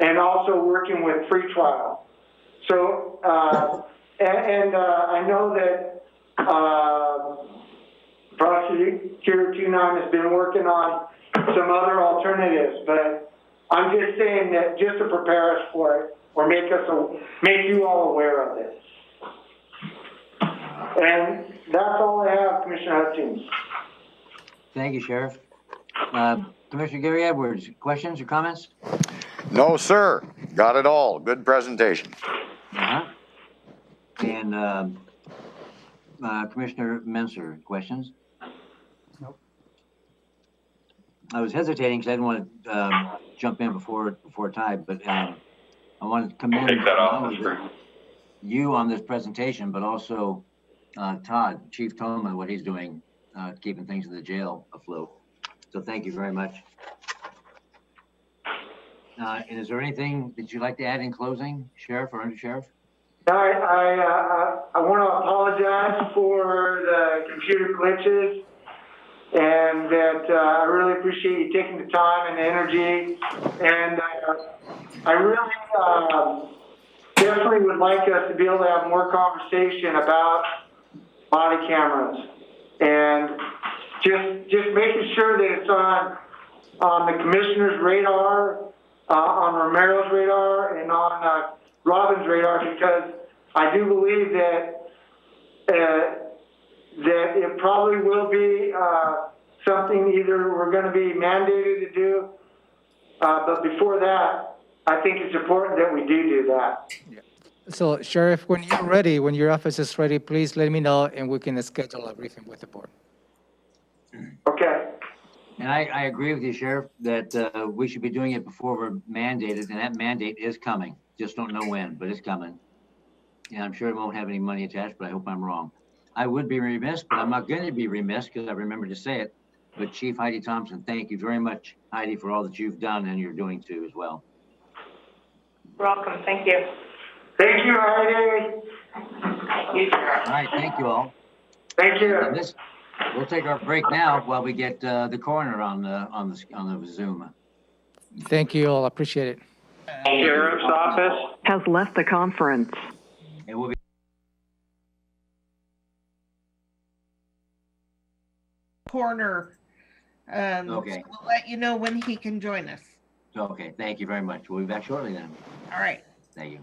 and also working with free trial. So, I know that Prosecutor 29 has been working on some other alternatives, but I'm just saying that just to prepare us for it, or make you all aware of it. And that's all I have, Commissioner Hutchins. Thank you, Sheriff. Commissioner Gary Edwards, questions or comments? No, sir. Got it all. Good presentation. Uh-huh. And Commissioner Menser, questions? Nope. I was hesitating because I didn't want to jump in before time, but I wanted to commend Take that not off the only screen. you on this presentation, but also Todd, Chief Tolman, what he's doing, keeping things in the jail afloat. So thank you very much. And is there anything that you'd like to add in closing, Sheriff or Under Sheriff? I want to apologize for the computer glitches, and that I really appreciate you taking the time and the energy. And I really definitely would like us to be able to have more conversation about body cameras, and just making sure that it's on the commissioner's radar, on Romero's radar, and on Robin's radar, because I do believe that it probably will be something either we're going to be mandated to do, but before that, I think it's important that we do that. So Sheriff, when you're ready, when your office is ready, please let me know and we can schedule a briefing with the board. Okay. And I agree with you, Sheriff, that we should be doing it before we're mandated, and that mandate is coming. Just don't know when, but it's coming. And I'm sure it won't have any money attached, but I hope I'm wrong. I would be remiss, but I'm not going to be remiss because I remembered to say it. But Chief Heidi Thompson, thank you very much, Heidi, for all that you've done and you're doing too as well. Welcome, thank you. Thank you, Heidi. You too. All right, thank you all. Thank you. And we'll take our break now while we get the coroner on the Zoom. Thank you all, appreciate it. Sheriff's Office has left the conference. It will be. Coroner. Okay. So we'll let you know when he can join us. Okay, thank you very much. We'll be back shortly then. All right. Thank you.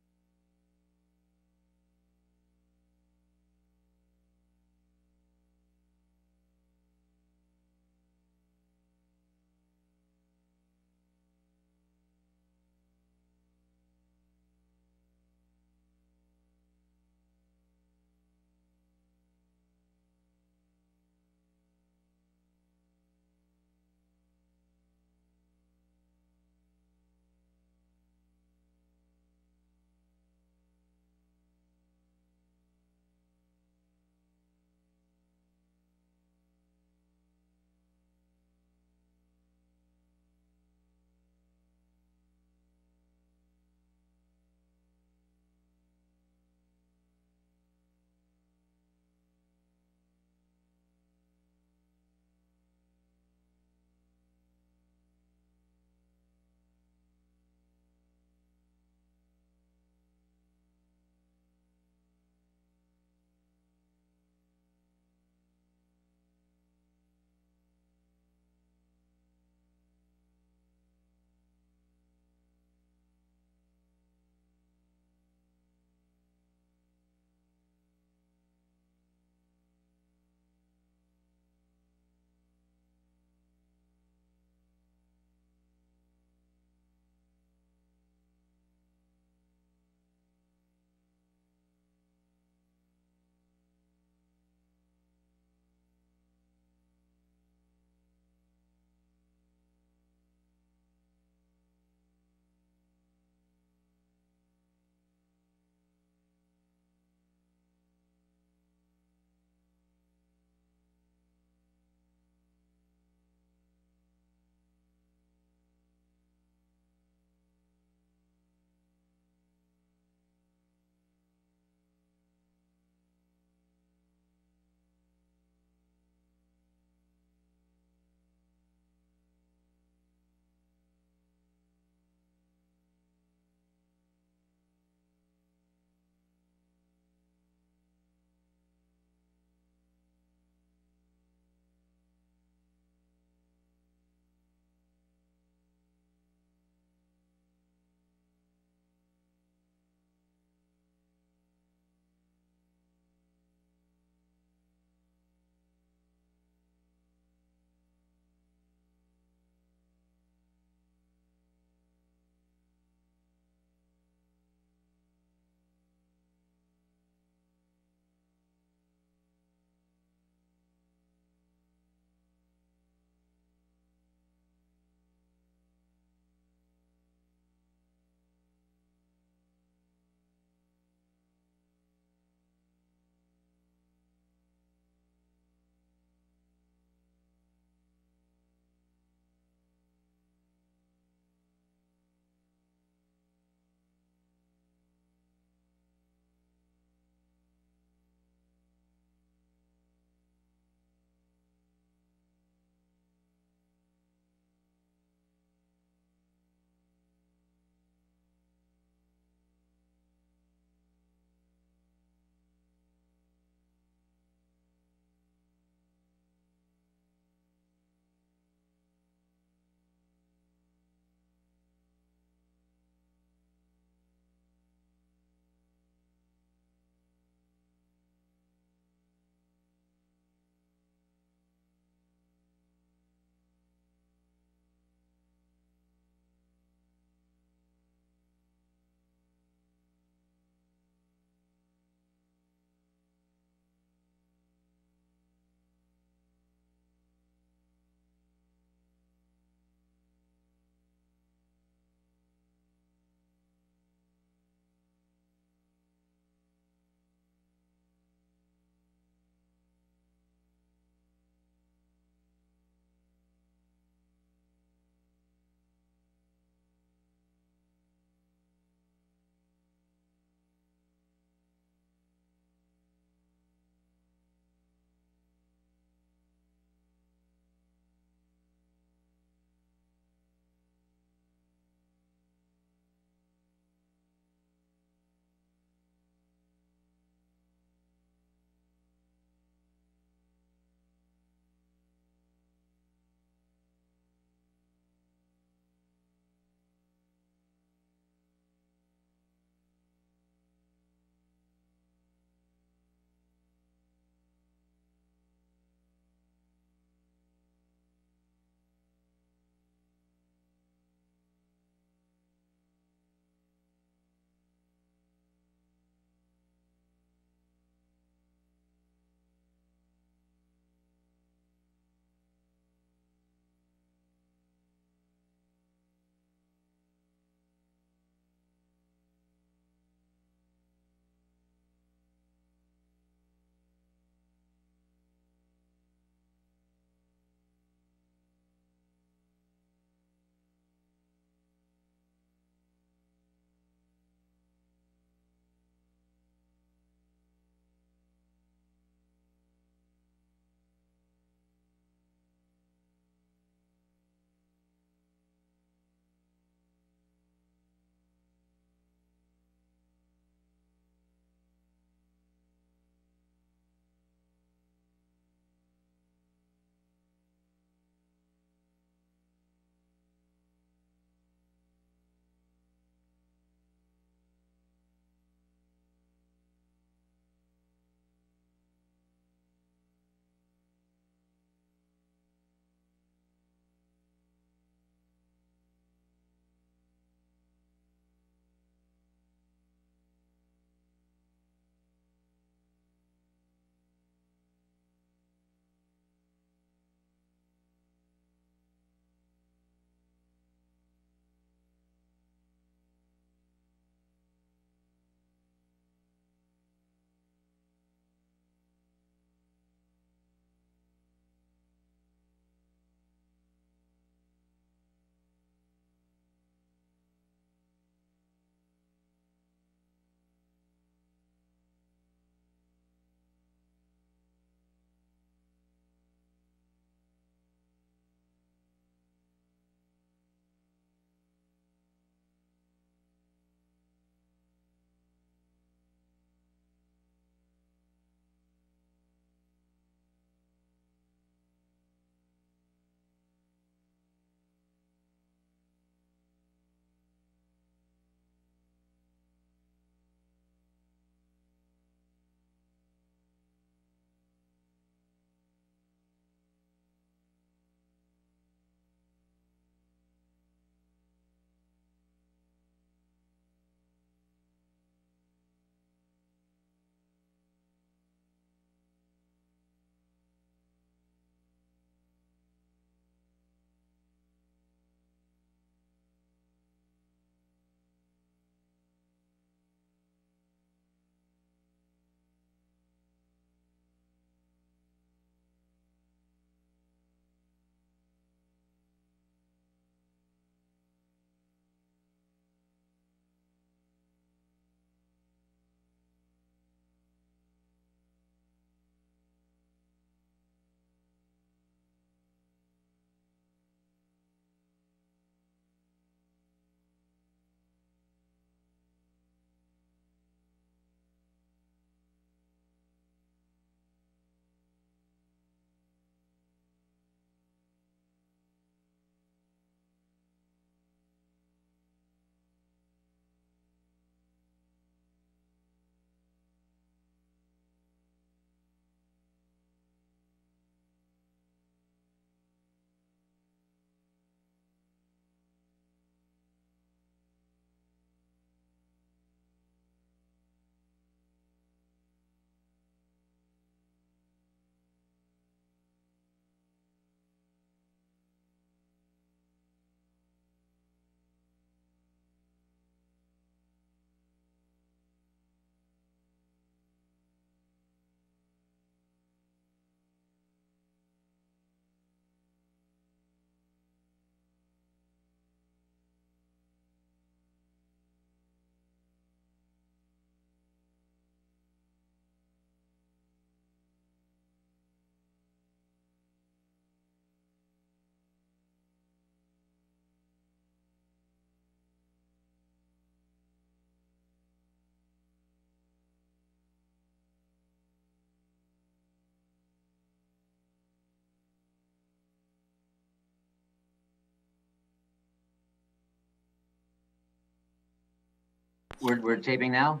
we're taping now.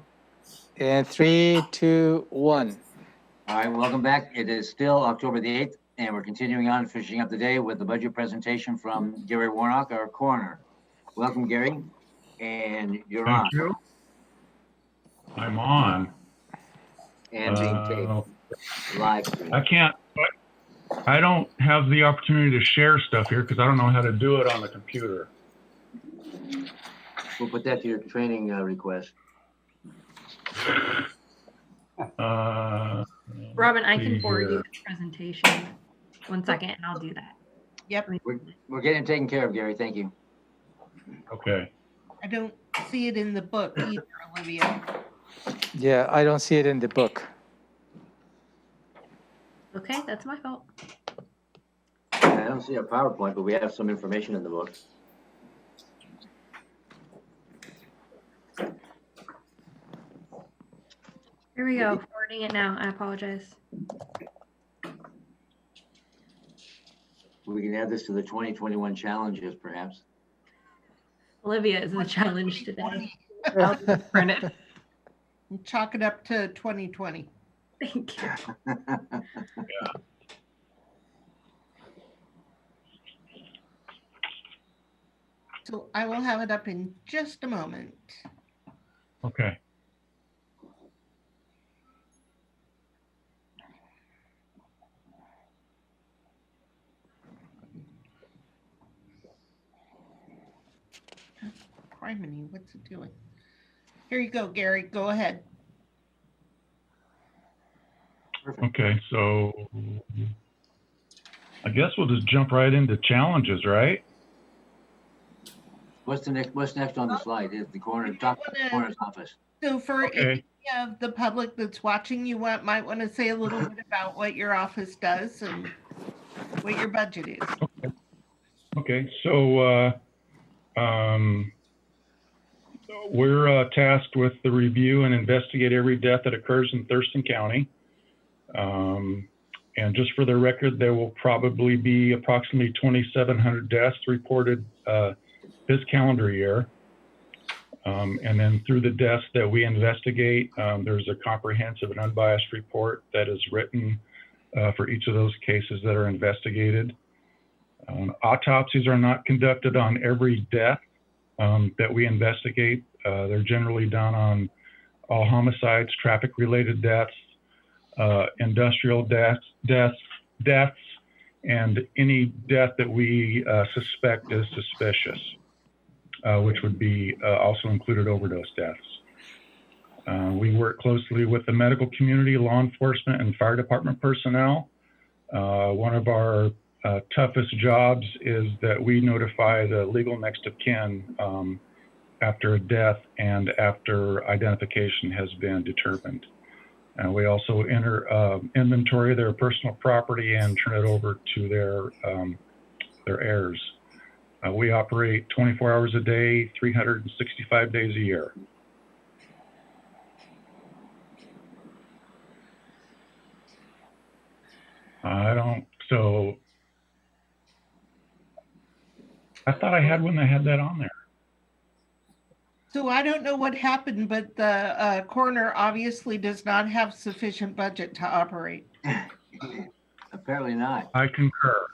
And 3, 2, 1. All right, welcome back. It is still October the 8th, and we're continuing on finishing up the day with the budget presentation from Gary Warnock, our coroner. Welcome, Gary, and you're on Thank you. I'm on. and being taped live stream. I don't have the opportunity to share stuff here because I don't know how to do it on the computer. We'll put that to your training request. Robin, I see can forward you here. the presentation. 1 second, and I'll do that. Yep, We're getting it taken care of, Gary. Thank you. Okay. I don't see it in the book either, Olivia. Yeah, I don't see it in the book. Okay, that's my fault. I don't see a PowerPoint, but we have some information in the book. Here we go. Forwarding it now. I apologize. We can add this to the 2021 challenges, perhaps. Olivia is the challenge today. I'll just print it. Chalk it up to 2020. Thank you. So I will have it up in just a moment. Okay. Criminy, what's it doing? Here you go, Gary. Go ahead. Perfect. Okay. So I guess we'll just jump right into challenges, right? What's next on the slide? Is the coroner, coroner's office. So for Okay. any of the public that's watching, you might want to say a little bit about what your office does and what your budget is. Okay. So we're tasked with the review and investigate every death that occurs in Thurston County. And just for the record, there will probably be approximately 2,700 deaths reported this calendar year. And then through the deaths that we investigate, there's a comprehensive and unbiased report that is written for each of those cases that are investigated. Autopsies are not conducted on every death that we investigate. They're generally done on all homicides, traffic-related deaths, industrial deaths, and any death that we suspect is suspicious, which would be also included overdose deaths. We work closely with the medical community, law enforcement, and fire department personnel. One of our toughest jobs is that we notify the legal next of kin after a death and after identification has been determined. We also inventory their personal property and turn it over to their heirs. We operate 24 hours a day, 365 days a year. So I thought I had one that had that on there. So I don't know what happened, but the coroner obviously does not have sufficient budget to operate. Apparently not. I concur.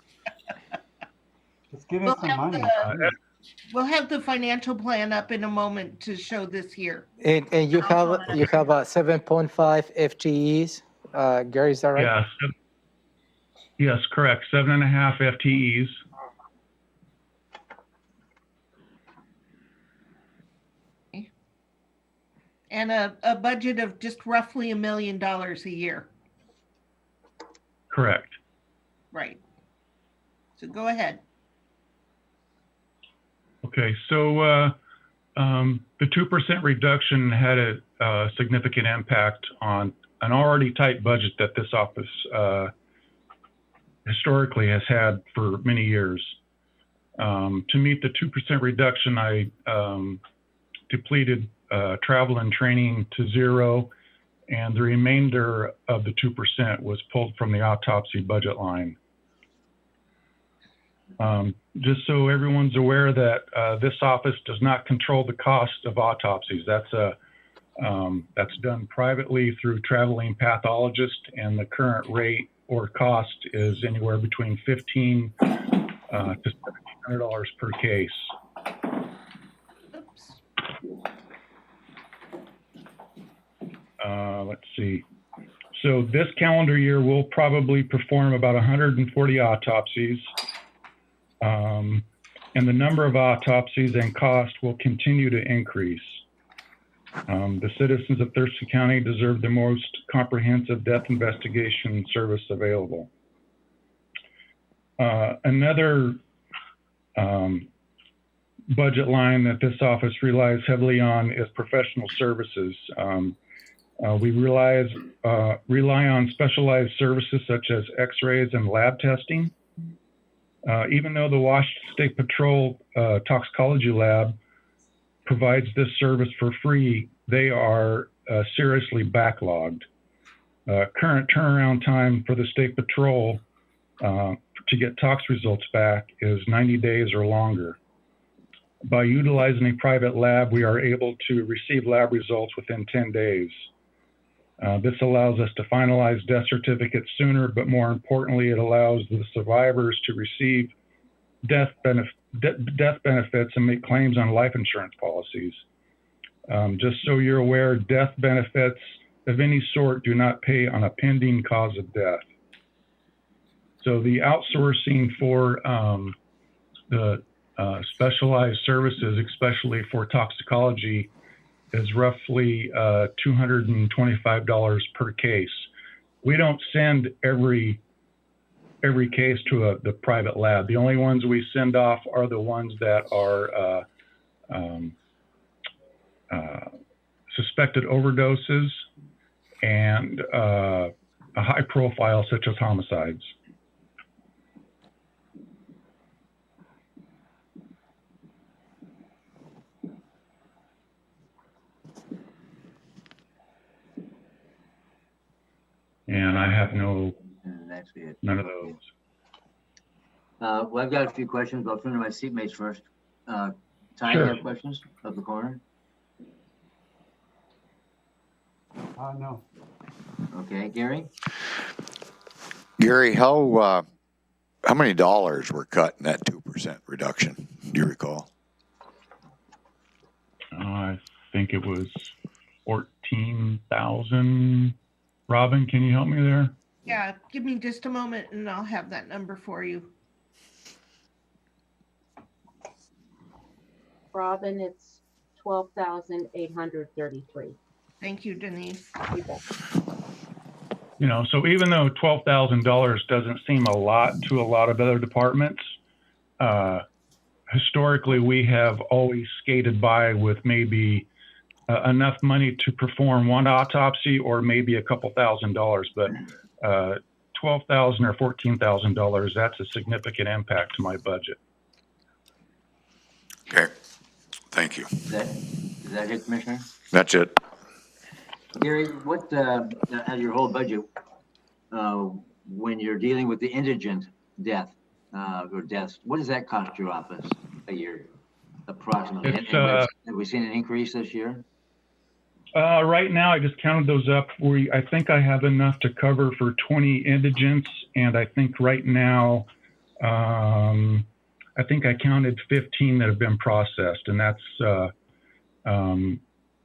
Let's give him some money. We'll have the financial plan up in a moment to show this year. And you have a 7.5 FTEs. Gary, is that right? Yeah. Yes, correct. 7.5 FTEs. And a budget of just roughly $1 million a year. Correct. Right. So go ahead. Okay, so the 2% reduction had a significant impact on an already tight budget that this office historically has had for many years. To meet the 2% reduction, I depleted travel and training to zero, and the remainder of the 2% was pulled from the autopsy budget line. Just so everyone's aware that this office does not control the cost of autopsies. That's done privately through traveling pathologist, and the current rate or cost is anywhere between $1,500 to $1,700 per case. Oops. Let's see. So this calendar year, we'll probably perform about 140 autopsies. And the number of autopsies and cost will continue to increase. The citizens of Thurston County deserve the most comprehensive death investigation service available. Another budget line that this office relies heavily on is professional services. We rely on specialized services such as x-rays and lab testing. Even though the Washington State Patrol Toxicology Lab provides this service for free, they are seriously backlogged. Current turnaround time for the State Patrol to get tox results back is 90 days or longer. By utilizing a private lab, we are able to receive lab results within 10 days. This allows us to finalize death certificates sooner, but more importantly, it allows the survivors to receive death benefits and make claims on life insurance policies. Just so you're aware, death benefits of any sort do not pay on a pending cause of death. So the outsourcing for the specialized services, especially for toxicology, is roughly $225 per case. We don't send every case to the private lab. The only ones we send off are the ones that are suspected overdoses and a high profile such as homicides. And I have none of those. Well, I've got a few questions, but I'll turn to my seatmates first. Ty, Sure. you have questions of the coroner? No. Okay, Gary? Gary, how many dollars were cut in that 2% reduction? Do you recall? I think it was 14,000. Robin, can you help me there? Yeah, give me just a moment and I'll have that number for you. Robin, it's 12,833. Thank you, Denise. You know, so even though $12,000 doesn't seem a lot to a lot of other departments, historically we have always skated by with maybe enough money to perform one autopsy or maybe a couple $1,000s, but $12,000 or $14,000, that's a significant impact to my budget. Okay, thank you. Is that it, Commissioner? That's it. Gary, what, out of your whole budget, when you're dealing with the indigent death or deaths, what does that cost your office a year, approximately? Have we seen an increase this year? Right now, I just counted those up. I think I have enough to cover for 20 indigents, and I think right now, I think I counted 15 that have been processed, and that's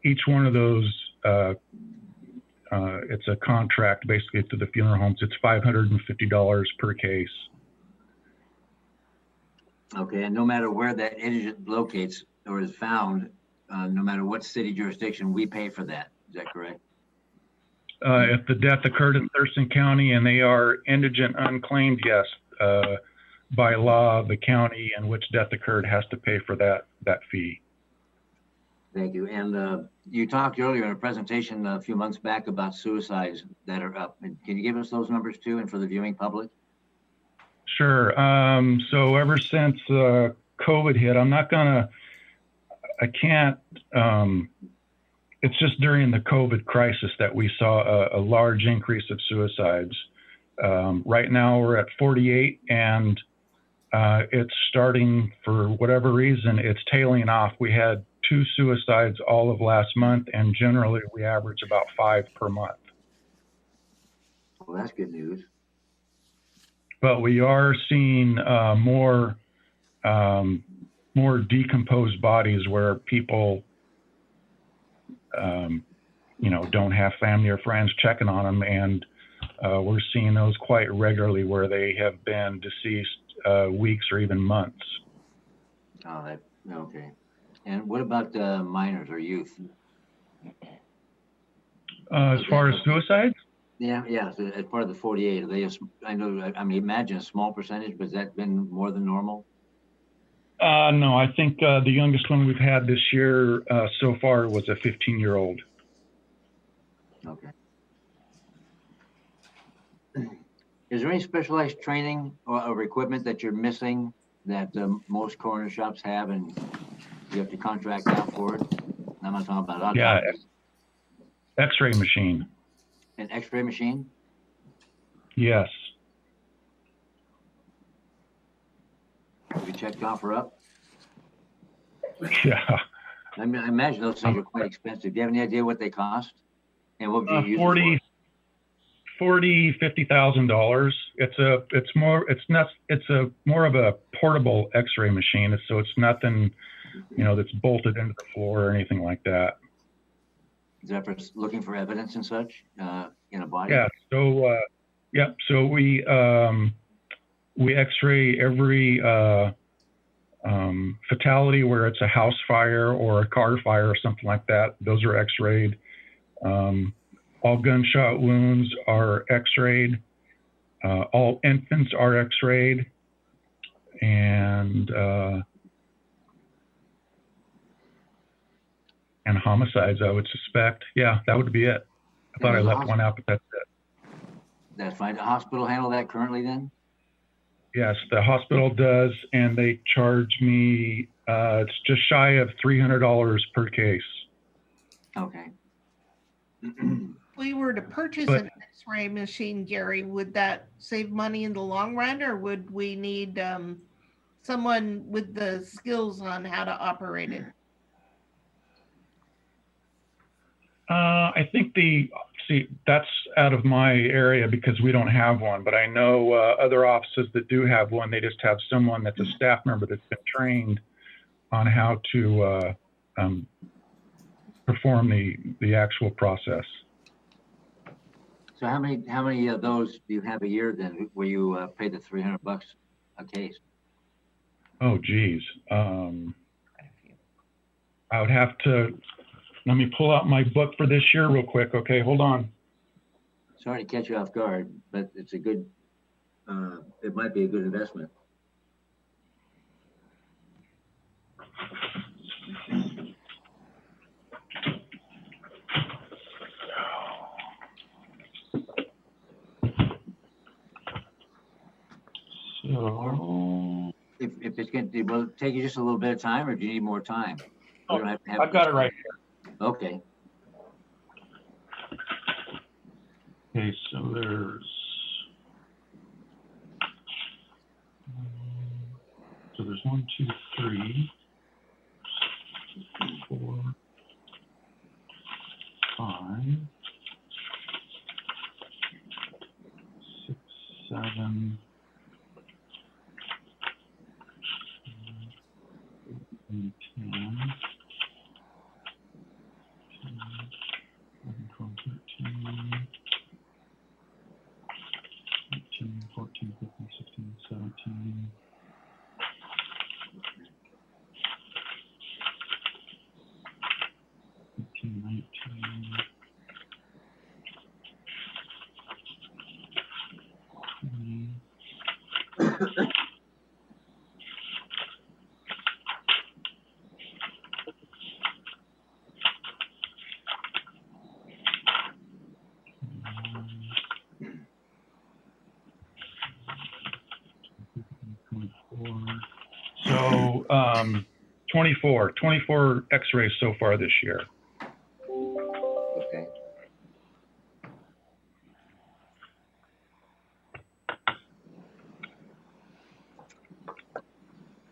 each one of those. It's a contract basically to the funeral homes. It's $550 per case. Okay, and no matter where that indigent locates or is found, no matter what city jurisdiction, we pay for that. Is that correct? If the death occurred in Thurston County and they are indigent unclaimed, yes. By law, the county in which death occurred has to pay for that fee. Thank you. And you talked earlier in a presentation a few months back about suicides that are up. And can you give us those numbers too, and for the viewing public? Sure. So ever since COVID hit, it's just during the COVID crisis that we saw a large increase of suicides. Right now we're at 48, and it's starting, for whatever reason, it's tailing off. We had 2 suicides all of last month, and generally we average about 5 per month. Well, that's good news. But we are seeing more decomposed bodies where people, don't have family or friends checking on them, and we're seeing those quite regularly where they have been deceased weeks or even months. Oh, okay. And what about minors or youth? As far as suicides? Yeah. So as part of the 48, are they? Imagine a small percentage, but has that been more than normal? No, I think the youngest one we've had this year so far was a 15-year-old. Okay. Is there any specialized training or equipment that you're missing that most coroner shops have, and you have to contract out for it? I'm not talking about autopsies. Yeah, X-ray machine. An X-ray machine? Yes. Have you checked offer up? Yeah. I imagine those things are quite expensive. Do you have any idea what they cost? And what would you use it for? $50,000. It's more of a portable X-ray machine. So it's nothing, that's bolted into the floor or anything like that. Is that for looking for evidence and such in a body? Yeah. So So we X-ray every fatality where it's a house fire or a car fire or something like that. Those are X-rayed. All gunshot wounds are X-rayed. All infants are X-rayed. And homicides, I would suspect. Yeah, that would be it. I thought I left one out, but that's it. That's fine. The hospital handle that currently then? Yes, the hospital does, and they charge me, it's just shy of $300 per case. Okay. If we were to purchase an X-ray machine, Gary, would that save money in the long run, or would we need someone with the skills on how to operate it? I think that's out of my area because we don't have one, but I know other offices that do have one. They just have someone that's a staff member that's been trained on how to perform the actual process. So how many of those do you have a year then, where you pay the $300 a case? Oh, geez. I would have to. Let me pull out my book for this year real quick. Okay, hold on. Sorry to catch you off guard, but it's a good, it might be a good investment. So, if it's going to, will it take you just a little bit of time, or do you need more time? Oh, I've got it right here. Okay. Okay, so there's 1, 2, 3, 4, 5, 6, 7, 8, 10. 11, 12, 13, 18, 14, 15, 16, 17, 18, 19, 20. So 24 X-rays so far this year. Okay.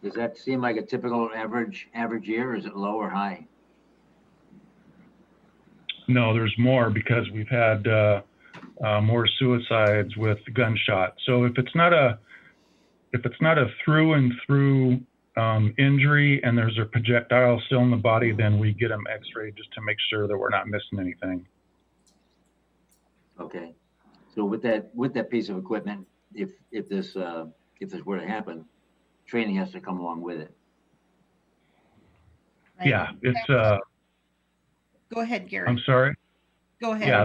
Does that seem like a typical average year, or is it low or high? No, there's more because we've had more suicides with gunshot. So if it's not a through and through injury and there's a projectile still in the body, then we get them x-rayed just to make sure that we're not missing anything. Okay. So with that piece of equipment, if this were to happen, training has to come along with it. Right. Yeah, it's Go ahead, Gary. I'm sorry. Go ahead. Yeah,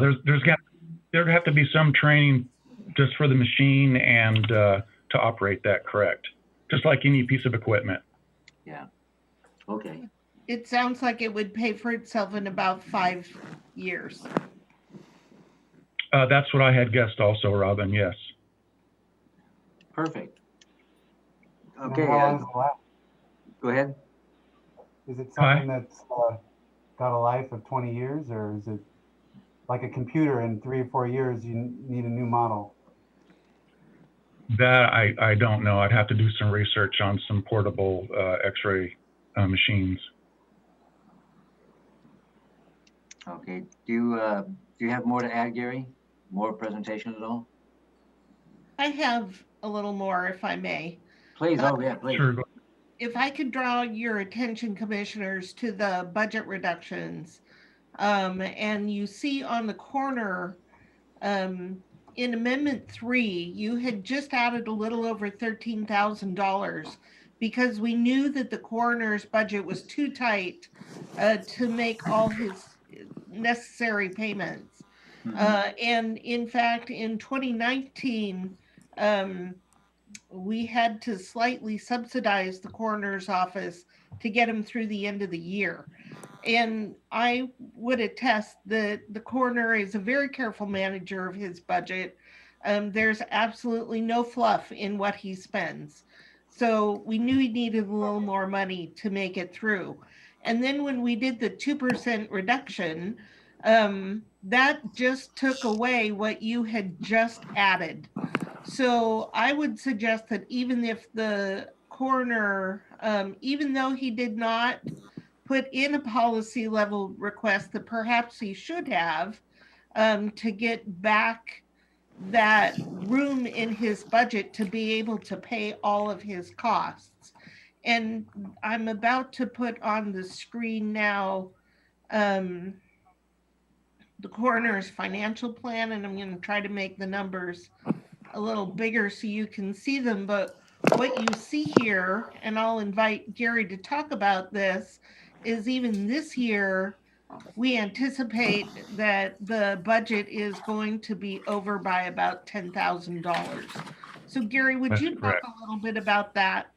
there have to be some training just for the machine and to operate that correct, just like any piece of equipment. Yeah. Okay. It sounds like it would pay for itself in about 5 years. That's what I had guessed also, Robin. Yes. Perfect. And Okay. how long does it last? Go ahead. Is it something that's got a life of 20 years, or is it like a computer in 3 or 4 years you need a new model? That I don't know. I'd have to do some research on some portable X-ray machines. Okay. Do you have more to add, Gary? More presentation at all? I have a little more, if I may. Please. Oh yeah, please. Sure. If I could draw your attention, commissioners, to the budget reductions. And you see on the corner, in Amendment 3, you had just added a little over $13,000 because we knew that the coroner's budget was too tight to make all his necessary payments. And in fact, in 2019, we had to slightly subsidize the coroner's office to get him through the end of the year. And I would attest that the coroner is a very careful manager of his budget. There's absolutely no fluff in what he spends. So we knew he needed a little more money to make it through. And then when we did the 2% reduction, that just took away what you had just added. So I would suggest that even if the coroner, even though he did not put in a policy level request that perhaps he should have, to get back that room in his budget to be able to pay all of his costs. And I'm about to put on the screen now the coroner's financial plan, and I'm going to try to make the numbers a little bigger so you can see them. But what you see here, and I'll invite Gary to talk about this, is even this year, we anticipate that the budget is going to be over by about $10,000. So Gary, would That's you correct. talk a little bit about that?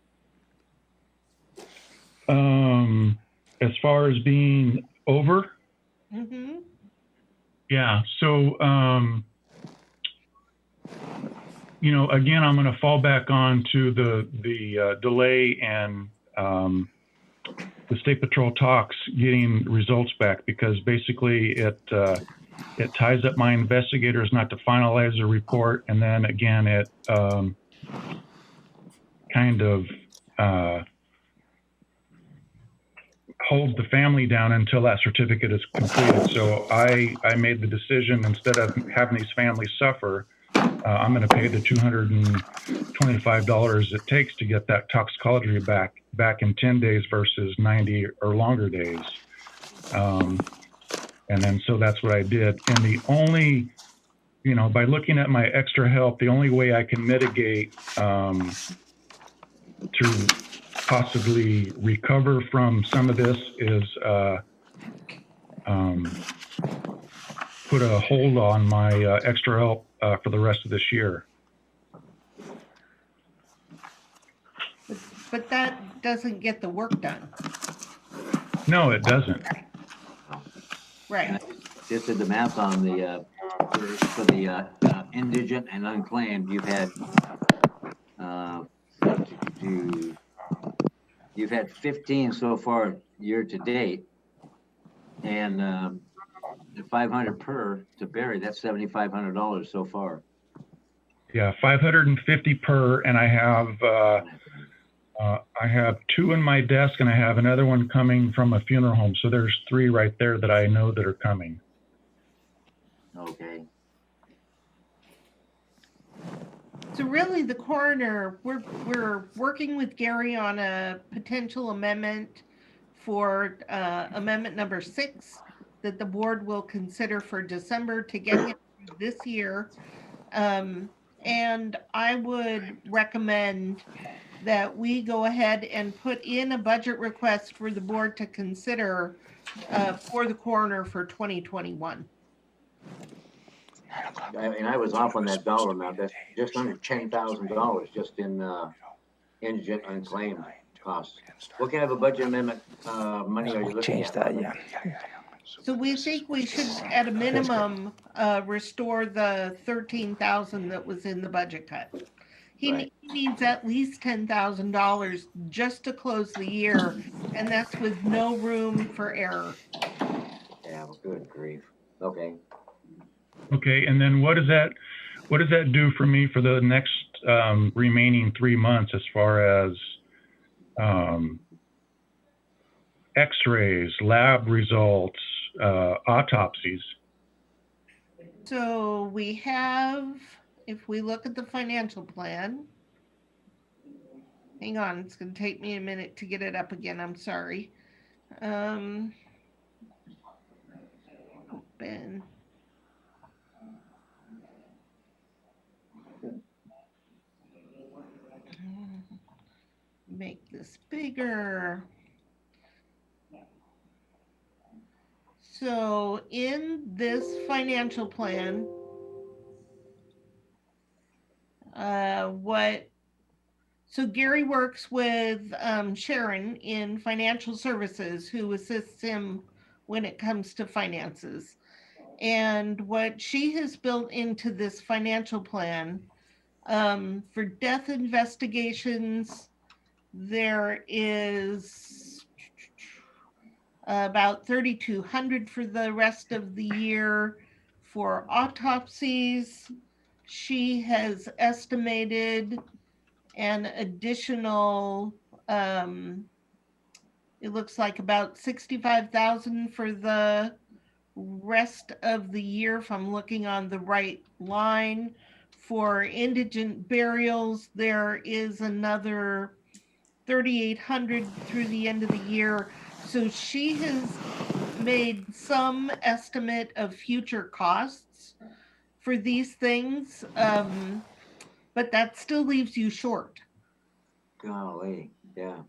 As far as being over, Mm-hmm. yeah. So, again, I'm going to fall back on to the delay and the State Patrol talks getting results back, because basically it ties up my investigators not to finalize a report, and then again it kind of holds the family down until that certificate is completed. So I made the decision, instead of having these families suffer, I'm going to pay the $225 it takes to get that toxicology back in 10 days versus 90 or longer days. And then so that's what I did. And the only, by looking at my extra help, the only way I can mitigate to possibly recover from some of this is put a hold on my extra help for the rest of this year. But that doesn't get the work done. No, it doesn't. Right. Just did the math on the for the indigent and unclaimed. You've had 15 so far year to date, and the 500 per to bury. That's $7,500 so far. Yeah, 550 per, and I have I have 2 in my desk, and I have another one coming from a funeral home. So there's 3 right there that I know that are coming. Okay. So really, the coroner, we're working with Gary on a potential amendment for amendment number 6 that the board will consider for December to get him through this year. And I would recommend that we go ahead and put in a budget request for the board to consider for the coroner for 2021. And I was off on that dollar amount. That's just under $10,000 just in indigent unclaimed costs. What kind of a budget amendment money are you looking Change at? that, Robin? yeah. So we think we should, at a minimum, restore the 13,000 that was in the budget cut. He Right. needs at least $10,000 just to close the year, and that's with no room for error. Yeah, well, good grief. Okay. Okay, and then what does that do for me for the next remaining 3 months as far as X-rays, lab results, autopsies? So we have, if we look at the financial plan, hang on, it's going to take me a minute to get it up again. I'm sorry. Open. Make this bigger. So in this financial plan, so Gary works with Sharon in financial services, who assists him when it comes to finances. And what she has built into this financial plan, for death investigations, there is about 3,200 for the rest of the year. For autopsies, she has estimated an additional, it looks like about 65,000 for the rest of the year, if I'm looking on the right line. For indigent burials, there is another 3,800 through the end of the year. So she has made some estimate of future costs for these things, but that still leaves you short. Golly, yeah.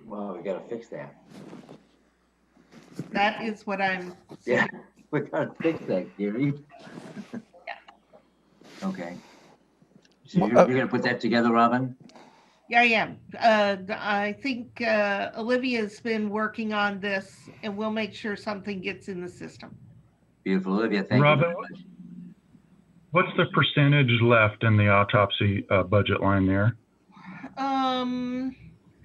Well, we gotta fix that. That is what I'm Yeah, saying. we gotta fix that, Gary. Okay. So you're gonna put that together, Robin? Yeah, I am. I think Olivia's been working on this, and we'll make sure something gets in the system. Beautiful, Olivia, thank you Robin, very much. what's the percentage left in the autopsy budget line there?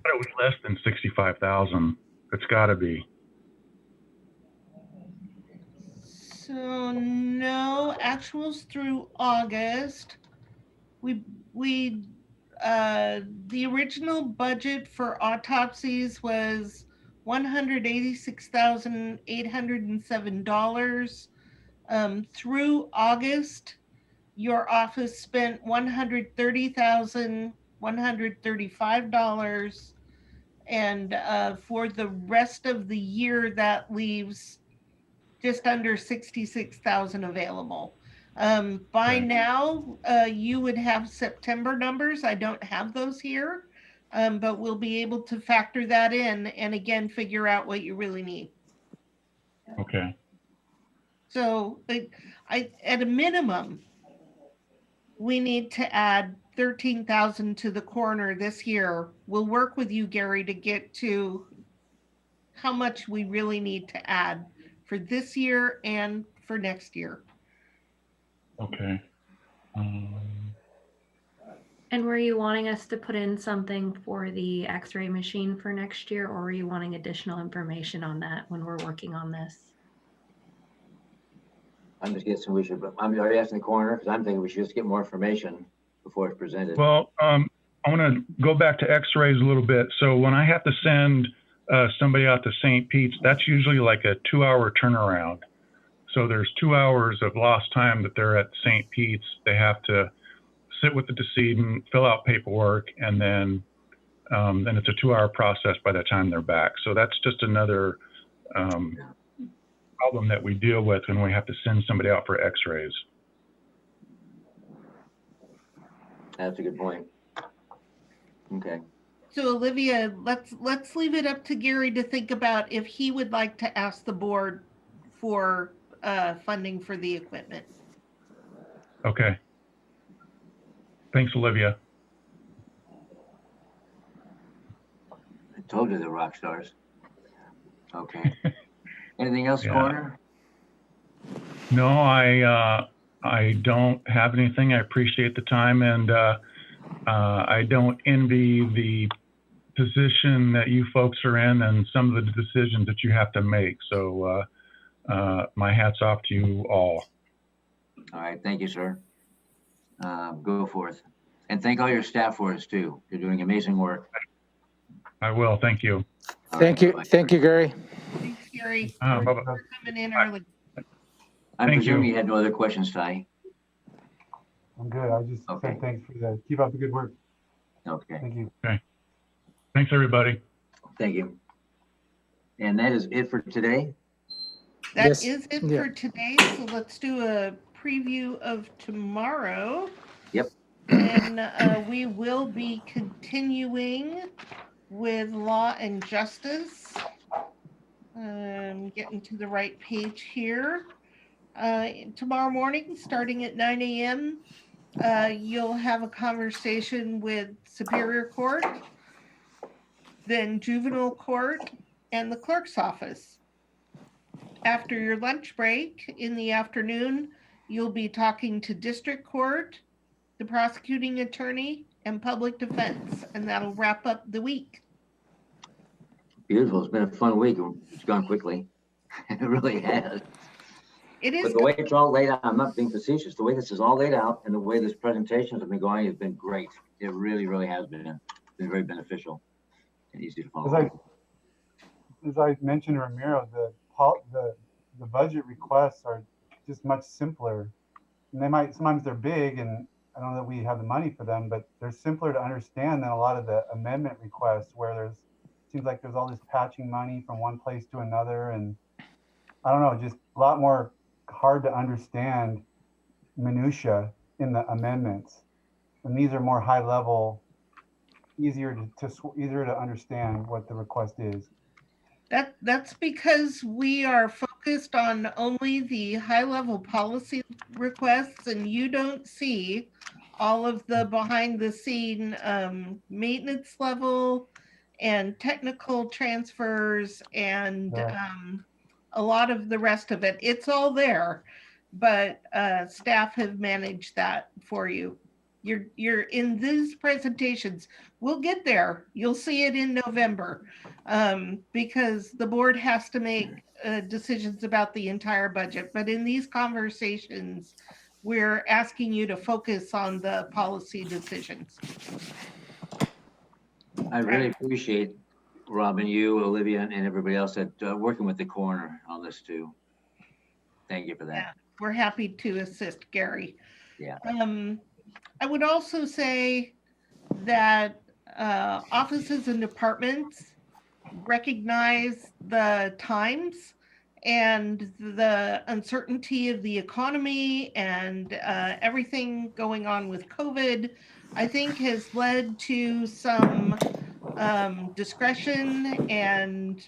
It was less than 65,000. It's got to be. So no actuals through August. The original budget for autopsies was $186,807. Through August, your office spent $130,135, and for the rest of the year, that leaves just under 66,000 available. By now, you would have September numbers. I don't have those here, but we'll be able to factor that in and again, figure out what you really need. Okay. So at a minimum, we need to add 13,000 to the coroner this year. We'll work with you, Gary, to get to how much we really need to add for this year and for next year. Okay. And were you wanting us to put in something for the X-ray machine for next year, or were you wanting additional information on that when we're working on this? I'm just guessing we should, I'm already asking the coroner, because I'm thinking we should just get more information before it's presented. Well, I want to go back to x-rays a little bit. So when I have to send somebody out to St. Pete's, that's usually like a 2-hour turnaround. So there's 2 hours of lost time that they're at St. Pete's. They have to sit with the decedent, fill out paperwork, and then it's a 2-hour process by the time they're back. So that's just another problem that we deal with when we have to send somebody out for x-rays. That's a good point. Okay. So Olivia, let's leave it up to Gary to think about if he would like to ask the board for funding for the equipment. Okay. Thanks, Olivia. I told you they're rock stars. Okay. Anything else, Yeah. Coroner? No, I don't have anything. I appreciate the time, and I don't envy the position that you folks are in and some of the decisions that you have to make. So my hat's off to you all. All right. Thank you, sir. Go forth. And thank all your staff for us too. You're doing amazing work. I will. Thank you. All Thank right, you. bye-bye. Thank you, Gary. Thanks, Gary, Bye-bye. for coming in early. I Thank presume you. you had no other questions, Ty. I'm good. I just Okay. said thanks keep up the good work. Okay. Thank you. Thanks, everybody. Thank you. And that is it for today. That Yes, is it yeah. for today. So let's do a preview of tomorrow. Yep. And we will be continuing with Law and Justice. Getting to the right page here. Tomorrow morning, starting at 9 a.m., you'll have a conversation with Superior Court, then Juvenile Court, and the Clerk's Office. After your lunch break in the afternoon, you'll be talking to District Court, the Prosecuting Attorney, and Public Defense, and that'll wrap up the week. Beautiful. It's been a fun week. It's gone quickly. It really has. It is. But the way it's all laid out, I'm not being facetious. The way this is all laid out and the way this presentations have been going has been great. It really, really has been very beneficial and easy to follow. As I mentioned, Ramiro, the budget requests are just much simpler. And sometimes they're big, and I don't know that we have the money for them, but they're simpler to understand than a lot of the amendment requests where seems like there's all this patching money from one place to another, and I don't know, just a lot more hard to understand minutia in the amendments. And these are more high level, easier to understand what the request is. That's because we are focused on only the high level policy requests, and you don't see all of the behind the scene maintenance level and technical transfers and a lot of the rest of it. It's all there, but staff have managed that for you. You're in these presentations. We'll get there. You'll see it in November because the board has to make decisions about the entire budget. But in these conversations, we're asking you to focus on the policy decisions. I really appreciate, Robin, you, Olivia, and everybody else that working with the coroner on this too. Thank you for that. Yeah, we're happy to assist, Gary. Yeah. I would also say that offices and departments recognize the times and the uncertainty of the economy and everything going on with COVID, I think has led to some discretion and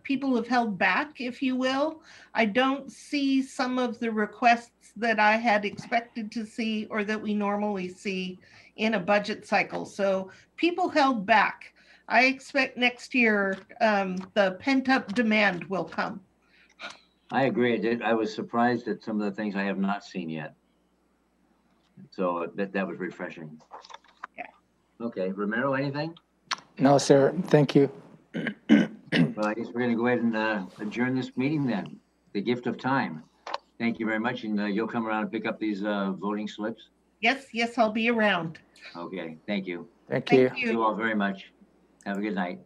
people have held back, if you will. I don't see some of the requests that I had expected to see or that we normally see in a budget cycle. So people held back. I expect next year the pent-up demand will come. I agree. I was surprised at some of the things I have not seen yet. So that was refreshing. Yeah. Okay, Ramiro, anything? No, sir. Thank you. Well, I guess we're going to go ahead and adjourn this meeting then. The gift of time. Thank you very much. And you'll come around and pick up these voting slips. Yes, I'll be around. Okay, thank you. Thank you. Thank Thank you all very much. Have a good night.